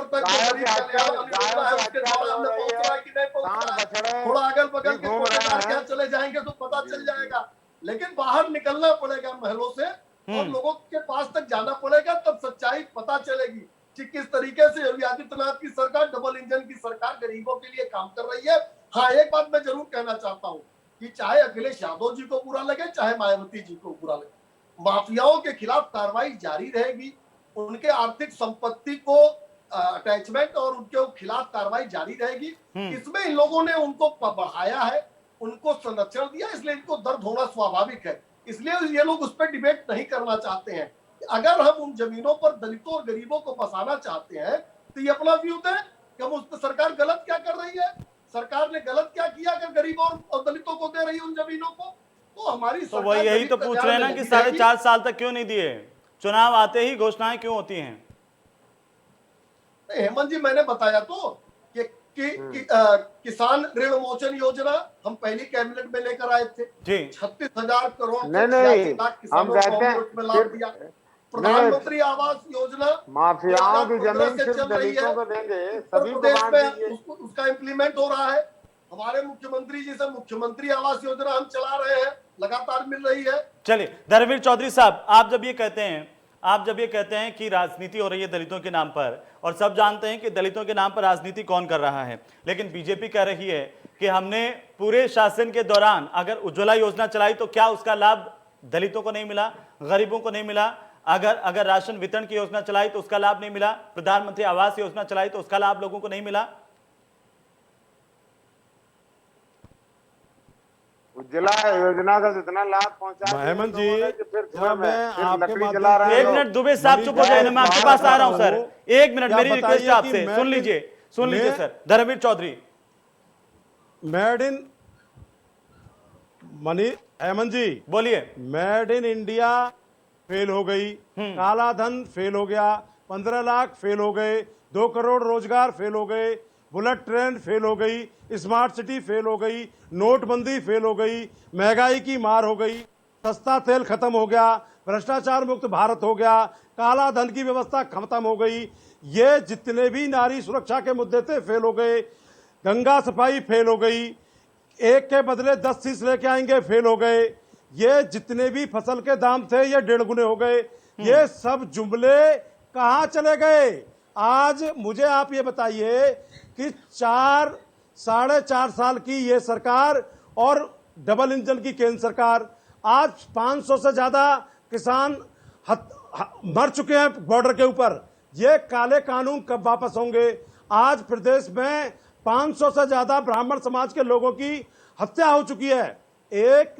तक गरीब कल्याण योजना है, उसके दौरान में पहुंच रहा है कि नहीं पहुंच रहा है। थोड़ा अगल बगल के ठेकेदार क्या चले जाएंगे तो पता चल जाएगा। लेकिन बाहर निकलना पड़ेगा महलों से और लोगों के पास तक जाना पड़ेगा, तब सच्चाई पता चलेगी कि किस तरीके से योगी आदित्यनाथ की सरकार, डबल इंजन की सरकार गरीबों के लिए काम कर रही है। हाँ, एक बात मैं जरूर कहना चाहता हूँ कि चाहे अखिलेश यादव जी को बुरा लगे, चाहे मायावती जी को बुरा लगे, माफियाओं के खिलाफ कार्रवाई जारी रहेगी। उनके आर्थिक संपत्ति को अटैचमेंट और उनके खिलाफ कार्रवाई जारी रहेगी। इसमें इन लोगों ने उनको बढ़ाया है, उनको संरक्षण दिया, इसलिए इनको दर्द होना स्वाभाविक है। इसलिए ये लोग उस पर डिबेट नहीं करना चाहते हैं। अगर हम उन जमीनों पर दलितों और गरीबों को बसाना चाहते हैं तो ये अपना व्यू दें कि हम उस पर सरकार गलत क्या कर रही है, सरकार ने गलत क्या किया अगर गरीबों और दलितों को दे रही है उन जमीनों को। तो हमारी तो वही यही तो पूछ रहे हैं ना कि 4.5 साल तक क्यों नहीं दिए, चुनाव आते ही घोषणाएं क्यों होती हैं। हेमंत जी, मैंने बताया तो कि किसान ऋण मोचन योजना हम पहली कैबिनेट में लेकर आए थे जी। 36,000 करोड़ नहीं, हम कहते हैं प्रधानमंत्री आवास योजना माफियाओं की जमीन सिर्फ दलितों को देंगे, सभी को बांट दीजिए। उसका इम्प्लीमेंट हो रहा है। हमारे मुख्यमंत्री जी से मुख्यमंत्री आवास योजना हम चला रहे हैं, लगातार मिल रही है। चलिए धर्मवीर चौधरी साहब, आप जब ये कहते हैं कि राजनीति हो रही है दलितों के नाम पर, और सब जानते हैं कि दलितों के नाम पर राजनीति कौन कर रहा है, लेकिन बीजेपी कह रही है कि हमने पूरे शासन के दौरान अगर उज्ज्वला योजना चलाई तो क्या उसका लाभ दलितों को नहीं मिला, गरीबों को नहीं मिला। अगर राशन वितरण की योजना चलाई तो उसका लाभ नहीं मिला, प्रधानमंत्री आवास योजना चलाई तो उसका लाभ लोगों को नहीं मिला। उज्ज्वला योजना का जितना लाभ पहुंचा हेमंत जी, मैं आपके एक मिनट दुबे साहब चुप हो जाए, मैं आपके पास आ रहा हूं सर, एक मिनट मेरी रिक्वेस्ट है आपसे, सुन लीजिए sir. Dharmveer Chaudhary, made in money, Hemant ji बोलिए। मेड इन इंडिया फेल हो गई, काला धन फेल हो गया, 15 लाख फेल हो गए, 2 करोड़ रोजगार फेल हो गए, बुलेट ट्रेन फेल हो गई, स्मार्ट सिटी फेल हो गई, नोटबंदी फेल हो गई, महंगाई की मार हो गई, सस्ता तेल खत्म हो गया, भ्रष्टाचार मुक्त भारत हो गया, काला धन की व्यवस्था खत्म हो गई। ये जितने भी नारी सुरक्षा के मुद्दे थे फेल हो गए, गंगा सफाई फेल हो गई, एक के बदले 10 चीज लेके आएंगे फेल हो गए, ये जितने भी फसल के दाम थे ये 1.5 गुने हो गए। ये सब जुमले कहां चले गए? आज मुझे आप ये बताइए कि 4-4.5 साल की ये सरकार और डबल इंजन की केंद्र सरकार, आज 500 से ज्यादा किसान मर चुके हैं बॉर्डर के ऊपर। ये काले कानून कब वापस होंगे? आज प्रदेश में 500 से ज्यादा ब्राह्मण समाज के लोगों की हत्या हो चुकी है। एक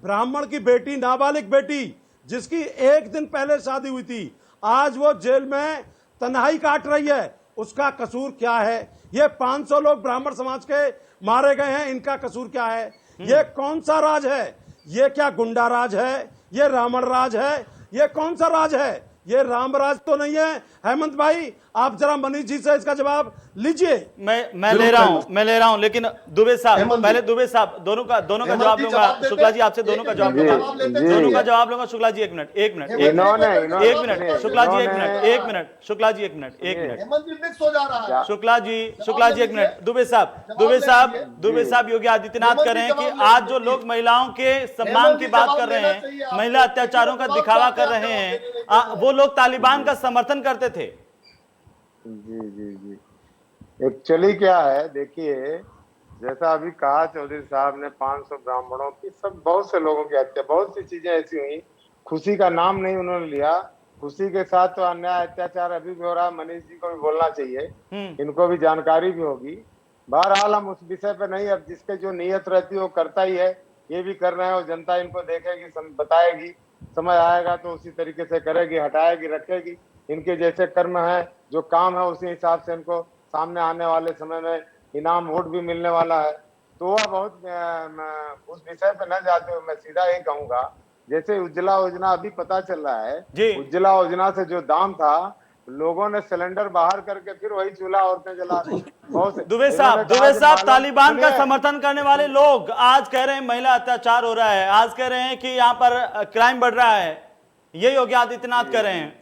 ब्राह्मण की बेटी, नाबालिग बेटी, जिसकी एक दिन पहले शादी हुई थी, आज वो जेल में तन्हाई काट रही है। उसका कसूर क्या है? ये 500 लोग ब्राह्मण समाज के मारे गए हैं, इनका कसूर क्या है? ये कौन सा राज है? ये क्या गुंडा राज है? ये रावण राज है? ये कौन सा राज है? ये रामराज तो नहीं है। हेमंत भाई, आप जरा मनीष जी से इसका जवाब लीजिए। मैं ले रहा हूं, लेकिन दुबे साहब, पहले दुबे साहब दोनों का जवाब लूंगा। शुक्ला जी आपसे दोनों का जवाब लूंगा, दोनों का जवाब लूंगा। शुक्ला जी एक मिनट, शुक्ला जी एक मिनट, शुक्ला जी एक मिनट, शुक्ला जी एक मिनट। दुबे साहब योगी आदित्यनाथ कह रहे हैं कि आज जो लोग महिलाओं के सम्मान की बात कर रहे हैं, महिला अत्याचारों का दिखावा कर रहे हैं, वो लोग तालिबान का समर्थन करते थे। जी जी जी, एक्चुअली क्या है, देखिए जैसा अभी कहा चौधरी साहब ने, 500 ब्राह्मणों की, सब बहुत से लोगों की हत्या, बहुत सी चीजें ऐसी हुई। खुशी का नाम नहीं उन्होंने लिया, खुशी के साथ तो अन्याय अत्याचार अभी भी हो रहा है। मनीष जी को भी बोलना चाहिए, इनको भी जानकारी भी होगी। बहरहाल हम उस विषय पे नहीं, अब जिसके जो नीयत रहती है वो करता ही है, ये भी कर रहे हैं और जनता इनको देखेगी, बताएगी, समय आएगा तो उसी तरीके से करेगी, हटाएगी, रखेगी। इनके जैसे कर्म है, जो काम है, उसी हिसाब से इनको सामने आने वाले समय में इनाम वोट भी मिलने वाला है। तो वह बहुत उस विषय पे न जाते हुए मैं सीधा ये कहूंगा, जैसे उज्ज्वला योजना अभी पता चल रहा है, उज्ज्वला योजना से जो दाम था, लोगों ने सिलेंडर बाहर करके फिर वही चूल्हा औरतें जला रही। दुबे साहब तालिबान का समर्थन करने वाले लोग आज कह रहे हैं महिला अत्याचार हो रहा है, आज कह रहे हैं कि यहाँ पर क्राइम बढ़ रहा है, ये योगी आदित्यनाथ कह रहे हैं।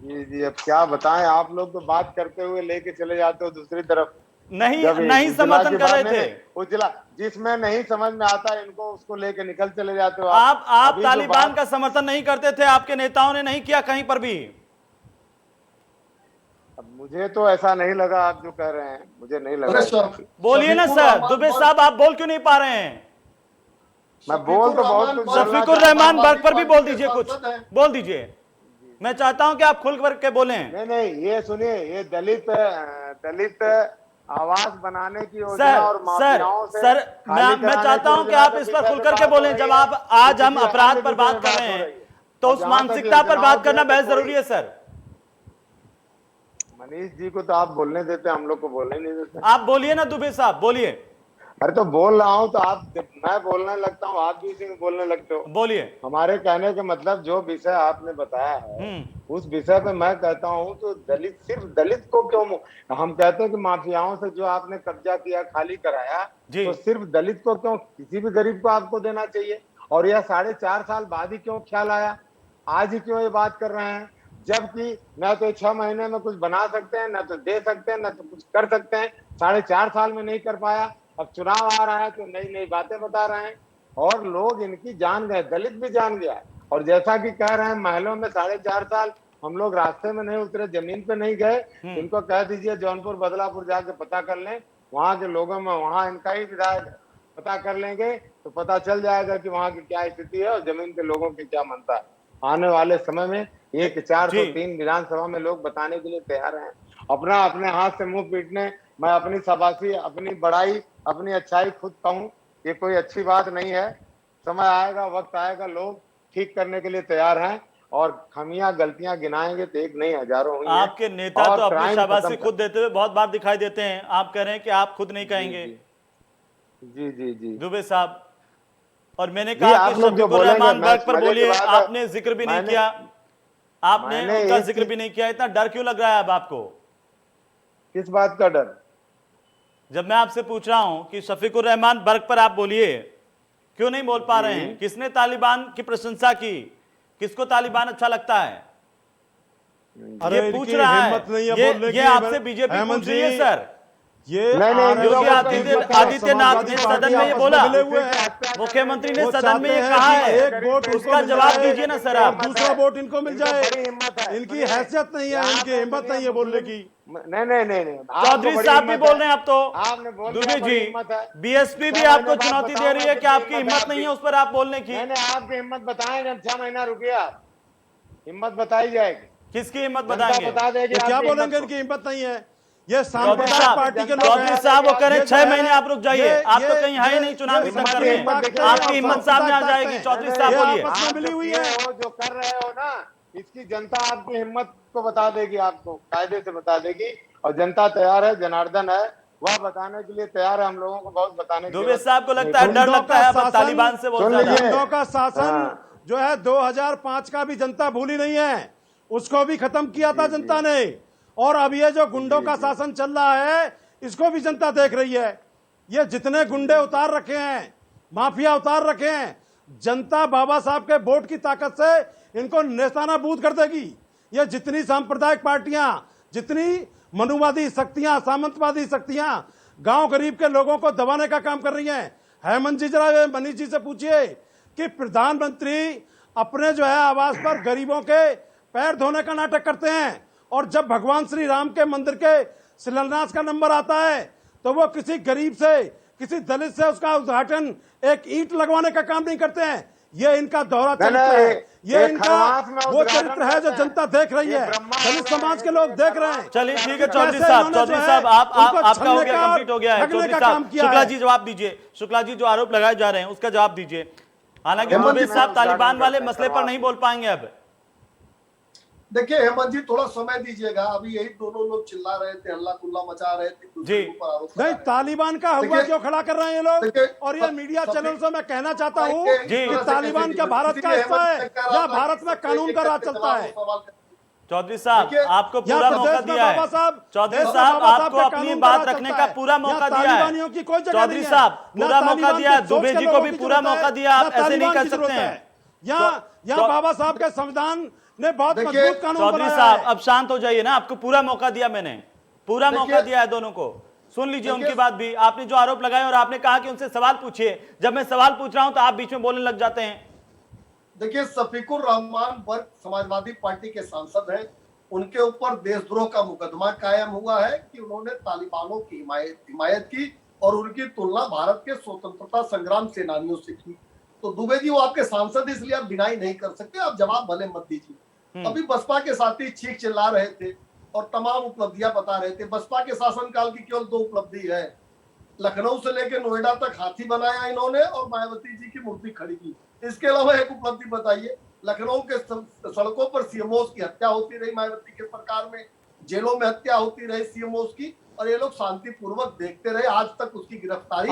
जी जी, अब क्या बताएं, आप लोग तो बात करते हुए लेके चले जाते हो दूसरी तरफ। नहीं समर्थन कर रहे थे उज्ज्वला, जिसमें नहीं समझ में आता इनको, उसको लेके निकल चले जाते हो आप तालिबान का समर्थन नहीं करते थे, आपके नेताओं ने नहीं किया कहीं पर भी। अब मुझे तो ऐसा नहीं लगा, आप जो कह रहे हैं मुझे नहीं लगा। बोलिए ना सर, दुबे साहब आप बोल क्यों नहीं पा रहे हैं? मैं बोल तो बहुत कुछ, शफीकुर रहमान बर्ग पर भी बोल दीजिए, कुछ बोल दीजिए। मैं चाहता हूं कि आप खुल करके बोलें। नहीं, ये सुनिए, ये दलित आवास बनाने की योजना और माफियाओं से मैं चाहता हूं कि आप इस पर खुल करके बोलें। जब आप आज हम अपराध पर बात कर रहे हैं तो उस मानसिकता पर बात करना बेहद जरूरी है सर। मनीष जी को तो आप बोलने देते, हम लोग को बोलने नहीं देते। आप बोलिए ना दुबे साहब, बोलिए। अरे तो बोल रहा हूँ तो आप, मैं बोलने लगता हूँ, आप भी इसी में बोलने लगते हो। बोलिए। हमारे कहने का मतलब, जो विषय आपने बताया है उस विषय पे मैं कहता हूँ, तो दलित, सिर्फ दलित को क्यों, हम कहते हैं कि माफियाओं से जो आपने कब्जा किया, खाली कराया, तो सिर्फ दलित को क्यों, किसी भी गरीब को आपको देना चाहिए। और यह 4.5 साल बाद ही क्यों ख्याल आया, आज ही क्यों ये बात कर रहे हैं, जबकि न तो 6 महीने में कुछ बना सकते हैं, न तो दे सकते हैं, न तो कुछ कर सकते हैं। 4.5 साल में नहीं कर पाया, अब चुनाव आ रहा है तो नई नई बातें बता रहे हैं और लोग इनकी जान गए, दलित भी जान गया। और जैसा कि कह रहे हैं, महलों में 4.5 साल हम लोग रास्ते में नहीं उतरे, जमीन पे नहीं गए। इनको कह दीजिए जौनपुर बदलापुर जाके पता कर लें, वहां के लोगों में, वहां इनका ही विधायक पता कर लेंगे तो पता चल जाएगा कि वहां की क्या स्थिति है और जमीन के लोगों की क्या मानता है। आने वाले समय में 403 विधानसभा में लोग बताने के लिए तैयार हैं। अपने हाथ से मुंह पीटने, मैं अपनी शाबाशी, अपनी बड़ाई, अपनी अच्छाई खुद कहूं, ये कोई अच्छी बात नहीं है। समय आएगा, वक्त आएगा, लोग ठीक करने के लिए तैयार हैं और खमियां गलतियां गिनाएंगे तो एक नहीं, हजारों हुई। आपके नेता तो अपनी शाबाशी खुद देते हुए बहुत बार दिखाई देते हैं, आप कह रहे हैं कि आप खुद नहीं कहेंगे। जी जी जी दुबे साहब, और मैंने कहा कि शफीकुर रहमान बर्ग पर बोलिए, आपने जिक्र भी नहीं किया, आपने उनका जिक्र भी नहीं किया। इतना डर क्यों लग रहा है अब आपको? किस बात का डर? जब मैं आपसे पूछ रहा हूं कि शफीकुर रहमान बर्ग पर आप बोलिए, क्यों नहीं बोल पा रहे हैं? किसने तालिबान की प्रशंसा की? किसको तालिबान अच्छा लगता है? ये पूछ रहा है, ये आपसे बीजेपी पूछ रही है सर। ये योगी आदित्यनाथ ने सदन में ये बोला, मुख्यमंत्री ने सदन में ये कहा है, उसका जवाब दीजिए ना सर आप। दूसरा वोट इनको मिल जाए, इनकी हैसियत नहीं है, इनकी हिम्मत नहीं है बोलने की। नहीं, चौधरी साहब भी बोल रहे हैं, आप तो दुबे जी, बीएसपी भी आपको चुनौती दे रही है कि आपकी हिम्मत नहीं है उस पर आप बोलने की। आपकी हिम्मत बताएं, 6 महीना रुकिए, आप हिम्मत बताई जाएगी। किसकी हिम्मत बताएंगे? बता देगी, क्या बोलेंगे इनकी हिम्मत नहीं है? ये सांप्रदायिक पार्टी के लोग हैं। चौधरी साहब वो कह रहे हैं 6 महीने आप रुक जाइए, आप तो कहीं है ही नहीं चुनाव की टक्कर में, आपकी हिम्मत सामने आ जाएगी। चौधरी साहब बोलिए। आपस में मिली हुई है, जो कर रहे हो ना, इसकी जनता आपकी हिम्मत को बता देगी, आपको कायदे से बता देगी। और जनता तैयार है, जनार्दन है, वह बताने के लिए तैयार है, हम लोगों को बहुत बताने के लिए। दुबे साहब को लगता है, डर लगता है तालिबान से बहुत ज्यादा। गुंडों का शासन जो है 2005 का भी जनता भूली नहीं है, उसको भी खत्म किया था जनता ने। और अब ये जो गुंडों का शासन चल रहा है, इसको भी जनता देख रही है। ये जितने गुंडे उतार रखे हैं, माफिया उतार रखे हैं, जनता बाबा साहब के वोट की ताकत से इनको नेस्तानाबूद कर देगी। ये जितनी सांप्रदायिक पार्टियां, जितनी मनुवादी शक्तियां, सामंतवादी शक्तियां गांव गरीब के लोगों को दबाने का काम कर रही हैं। हेमंत जी, जरा मनीष जी से पूछिए कि प्रधानमंत्री अपने जो है आवास पर गरीबों के पैर धोने का नाटक करते हैं, और जब भगवान श्री राम के मंदिर के शिलान्यास का नंबर आता है तो वो किसी गरीब से, किसी दलित से उसका उद्घाटन, एक ईंट लगवाने का काम नहीं करते हैं। ये इनका दोहरा चरित्र है, ये इनका वो चरित्र है जो जनता देख रही है, दलित समाज के लोग देख रहे हैं। चलिए ठीक है चौधरी साहब, आपका हो गया, कंप्लीट हो गया है। चौधरी साहब, शुक्ला जी जवाब दीजिए। शुक्ला जी, जो आरोप लगाए जा रहे हैं उसका जवाब दीजिए। हालांकि मुबीन साहब तालिबान वाले मसले पर नहीं बोल पाएंगे अब। देखिए हेमंत जी, थोड़ा समय दीजिएगा। अभी यही दोनों लोग चिल्ला रहे थे, हल्ला गुल्ला मचा रहे थे, दूसरे के ऊपर आरोप नहीं, तालिबान का हुआ क्यों खड़ा कर रहे हैं ये लोग? और ये मीडिया चैनल से मैं कहना चाहता हूँ कि तालिबान क्या भारत का हिस्सा है या भारत में कानून का राज चलता है? चौधरी साहब, आपको पूरा मौका दिया है। चौधरी साहब, आपको अपनी बात रखने का पूरा मौका दिया है। चौधरी साहब, पूरा मौका दिया है। दुबे जी को भी पूरा मौका दिया। आप ऐसे नहीं कर सकते हैं। यहाँ बाबा साहब के संविधान ने बहुत मजबूत कानून बनाया है। चौधरी साहब, अब शांत हो जाइए ना। आपको पूरा मौका दिया, मैंने पूरा मौका दिया है दोनों को। सुन लीजिए उनकी बात भी। आपने जो आरोप लगाए और आपने कहा कि उनसे सवाल पूछिए, जब मैं सवाल पूछ रहा हूं तो आप बीच में बोलने लग जाते हैं। देखिए, शफीकुर रहमान वर्ग समाजवादी पार्टी के सांसद हैं। उनके ऊपर देशद्रोह का मुकदमा कायम हुआ है कि उन्होंने तालिबानों की हिमायत की और उनकी तुलना भारत के स्वतंत्रता संग्राम सेनानियों से की। तो दुबे जी, वो आपके सांसद, इसलिए आप डिनाई नहीं कर सकते। आप जवाब भले मत दीजिए। अभी बसपा के साथी चीख चिल्ला रहे थे और तमाम उपलब्धियां बता रहे थे। बसपा के शासनकाल की केवल 2 उपलब्धि है। लखनऊ से लेकर नोएडा तक हाथी बनाया इन्होंने और मायावती जी की मूर्ति खड़ी की। इसके अलावा एक उपलब्धि बताइए। लखनऊ के सड़कों पर सीएमओस की हत्या होती रही मायावती के सरकार में, जेलों में हत्या होती रही सीएमओस की, और ये लोग शांतिपूर्वक देखते रहे। आज तक उसकी गिरफ्तारी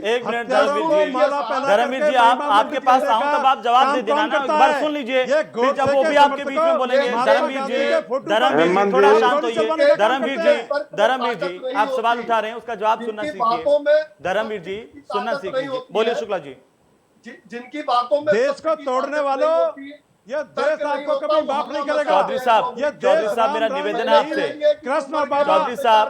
एक मिनट धर्मवीर जी, आपके पास आऊं तब आप जवाब दे देना ना। एक बार सुन लीजिए, फिर जब वो भी आपके बीच में बोलेंगे। धर्मवीर जी थोड़ा शांत होइए। धर्मवीर जी, आप सवाल उठा रहे हैं, उसका जवाब सुनना सीखिए। धर्मवीर जी, सुनना सीखिए। बोलिए शुक्ला जी। जिनकी बातों में देश को तोड़ने वालों, ये देश आपको कभी माफ नहीं करेगा। चौधरी साहब, मेरा निवेदन है आपसे। कृष्ण बाबा, चौधरी साहब,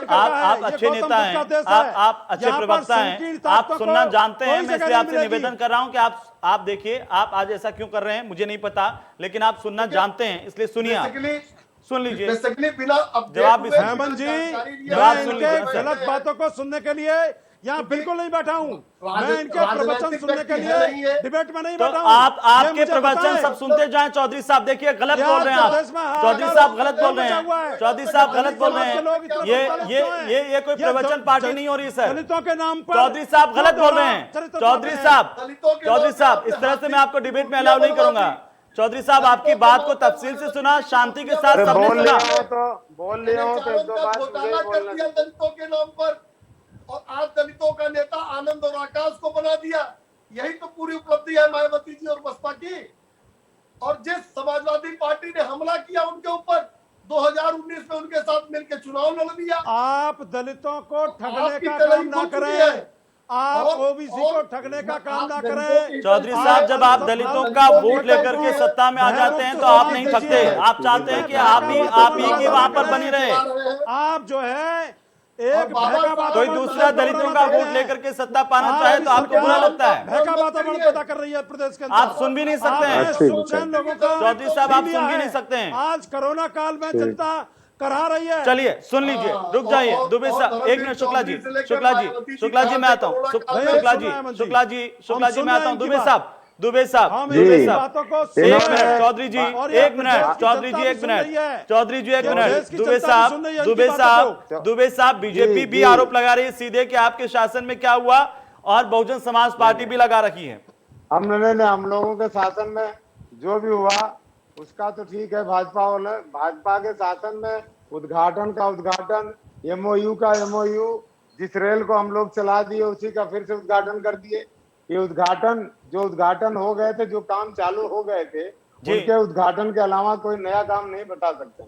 आप अच्छे नेता हैं, आप अच्छे प्रवक्ता हैं, आप सुनना जानते हैं। मैं इसलिए आपसे निवेदन कर रहा हूं कि आप देखिए, आप आज ऐसा क्यों कर रहे हैं मुझे नहीं पता, लेकिन आप सुनना जानते हैं, इसलिए सुनिए। सुन लीजिए जवाब भी। हेमंत जी, जवाब सुन लीजिए। गलत बातों को सुनने के लिए यहाँ बिल्कुल नहीं बैठा हूँ। मैं इनके प्रवचन सुनने के लिए डिबेट में नहीं बैठा हूँ। आपके प्रवचन सब सुनते जाएं। चौधरी साहब देखिए, गलत बोल रहे हैं आप। चौधरी साहब गलत बोल रहे हैं। चौधरी साहब गलत बोल रहे हैं। ये कोई प्रवचन पार्टी नहीं हो रही सर। दलितों के नाम पर चौधरी साहब गलत बोल रहे हैं। चौधरी साहब, इस तरह से मैं आपको डिबेट में अलाउ नहीं करूंगा। चौधरी साहब, आपकी बात को तफसील से सुना, शांति के साथ सबने सुना। बोल रहे हो तो घोटाला कर दिया दलितों के नाम पर, और आज दलितों का नेता आनंद और आकाश को बना दिया। यही तो पूरी उपलब्धि है मायावती जी और बसपा की। और जिस समाजवादी पार्टी ने हमला किया उनके ऊपर, 2019 में उनके साथ मिलकर चुनाव लड़ दिया। आप दलितों को ठगने का काम ना करें, आप ओबीसी को ठगने का काम ना करें। चौधरी साहब, जब आप दलितों का वोट लेकर के सत्ता में आ जाते हैं तो आप नहीं ठगते। आप चाहते हैं कि आप ही की वहां पर बनी रहे। आप जो है कोई दूसरा दलितों का वोट लेकर के सत्ता पाना चाहे तो आपको बुरा लगता है। भयका वातावरण पैदा कर रही है प्रदेश के अंदर। आप सुन भी नहीं सकते हैं चौधरी साहब, आप सुन भी नहीं सकते हैं। आज कोरोना काल में जनता करा रही है। चलिए सुन लीजिए, रुक जाइए दुबे साहब, एक मिनट। शुक्ला जी मैं आता हूँ। शुक्ला जी मैं आता हूँ। दुबे साहब, एक मिनट। चौधरी जी एक मिनट। दुबे साहब, बीजेपी भी आरोप लगा रही है सीधे कि आपके शासन में क्या हुआ, और बहुजन समाज पार्टी भी लगा रखी है। हम लोगों के शासन में जो भी हुआ उसका तो ठीक है। भाजपा के शासन में उद्घाटन का उद्घाटन, एमओयू का एमओयू, जिस रेल को हम लोग चला दिए उसी का फिर से उद्घाटन कर दिए। ये उद्घाटन हो गए थे, जो काम चालू हो गए थे, जी। उनके उद्घाटन के अलावा कोई नया काम नहीं बता सकते।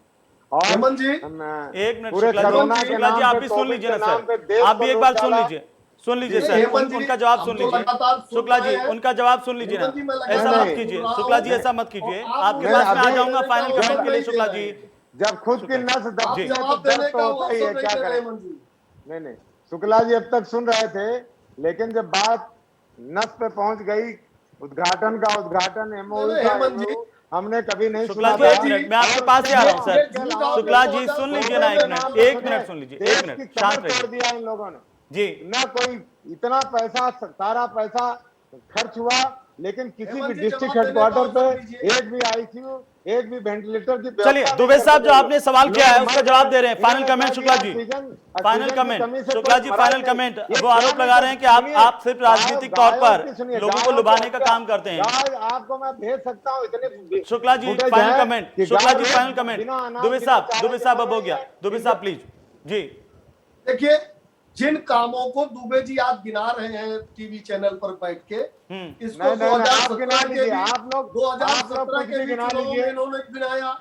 और हेमंत जी, एक मिनट पूरे शुक्ला कोरोना जी, के शुक्ला जी नाम आप पे, भी सुन कोविड लीजिए के ना नाम पे सर, देश आप को भी एक लूट बार सुन डाला। लीजिए नहीं, सर, हेमंत जी, उनका जवाब हम सुन तो लीजिए लगातार सुन शुक्ला जी, रहे हैं। उनका जवाब सुन लीजिए ना, हेमंत जी, मैं ऐसा लगातार मत नहीं, कीजिए सुन रहा शुक्ला जी, हूं। ऐसा मत कीजिए, और आप आपके मुझे पास में आ अभी- जाऊंगा देने फाइनल का कमेंट के लिए अवसर शुक्ला नहीं जी। दे रहे। जब खुद की नस आप दबती है तो जवाब दर्द देने तो का होता ही है, अवसर क्या नहीं दे रहे करें। हेमंत जी। नहीं, शुक्ला जी अब तक सुन रहे थे, लेकिन जब बात नस पे पहुंच गई, उद्घाटन एमओयू नहीं, का हेमंत जी, MOU हमने कभी नहीं शुक्ला सुना जी था। एक मिनट, मैं आपके पास ही आ रहा हूँ ये सर, झूठ आपने शुक्ला जी 2014 सुन लीजिए ना, में नाम एक सुने। मिनट सुन लीजिए, देश एक की मिनट कमर शांत तोड़ रहिए दिया इन लोगों ने। जी। ना कोई इतना पैसा, सारा पैसा खर्च हुआ, लेकिन किसी भी हेमंत जी, डिस्ट्रिक्ट जवाब देने का हेडक्वार्टर पे अवसर दीजिए। एक भी ICU, एक भी वेंटिलेटर की चलिए व्यवस्था दुबे नहीं साहब, जो करके आपने सवाल किया है उसका जवाब दे रहे हैं। फाइनल इन्होंने कमेंट कहा शुक्ला कि जी, ऑक्सीजन फाइनल की कमी कमेंट से शुक्ला कोई जी, मरा फाइनल ही नहीं। कमेंट। ये वो आरोप क्या लगा रहे हैं कि आप सिर्फ राजनीतिक तौर पर लोगों को लुभाने का काम करते हैं। गाय आपको मैं भेज सकता हूँ, इतने शुक्ला जी फुटेज फाइनल हैं कमेंट, कि शुक्ला गाय जी फाइनल कमेंट, बिना अनाज, दुबे बिना साहब, चारे दुबे के साहब मर अब हो रही गया, है। दुबे साहब प्लीज जी। देखिए, जिन कामों को दुबे जी आप गिना रहे हैं टीवी चैनल पर बैठ के, इसको नहीं, नहीं, आप 2017 गिना के लीजिए, भी, आप लोग 2017 कुछ के भी भी गिना चुनाव लीजिए। में इन्होंने गिनाया,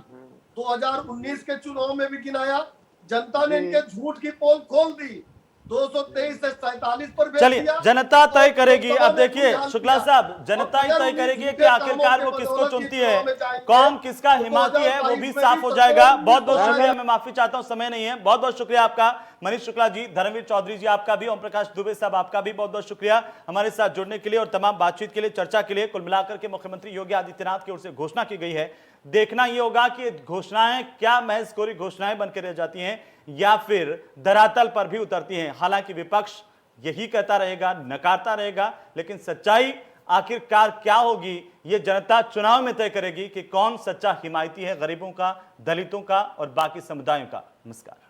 2019 के चुनाव में भी गिनाया। जनता ने जी। इनके झूठ की पोल खोल दी, 223 से 47 पर भेज चलिए दिया। जनता तय और करेगी। लोकसभा अब में देखिए बुनियाद शुक्ला किया। साहब, जनता ही और तय अगर करेगी उन्हीं कि झूठे आखिरकार कामों वो के किसको बदौलत चुनती ही है, चुनाव में जाएंगे, कौन किसका तो हिमायती है, वो 2022 भी में साफ भी हो सत्ता जाएगा। उन्नीस बहुत बहुत को शुक्रिया, आएगा। मैं माफी चाहता हूं, समय नहीं है। बहुत बहुत शुक्रिया आपका मनीष शुक्ला जी, धर्मवीर चौधरी जी आपका भी, ओम प्रकाश दुबे साहब आपका भी बहुत बहुत शुक्रिया हमारे साथ जुड़ने के लिए और तमाम बातचीत के लिए, चर्चा के लिए। कुल मिलाकर के मुख्यमंत्री योगी आदित्यनाथ की ओर से घोषणा की गई है। देखना यह होगा कि घोषणाएं क्या महज कोरी घोषणाएं बनकर रह जाती हैं या फिर धरातल पर भी उतरती हैं। हालांकि विपक्ष यही कहता रहेगा, नकारता रहेगा, लेकिन सच्चाई आखिरकार क्या होगी ये जनता चुनाव में तय करेगी कि कौन सच्चा हिमायती है गरीबों का, दलितों का और बाकी समुदायों का। नमस्कार।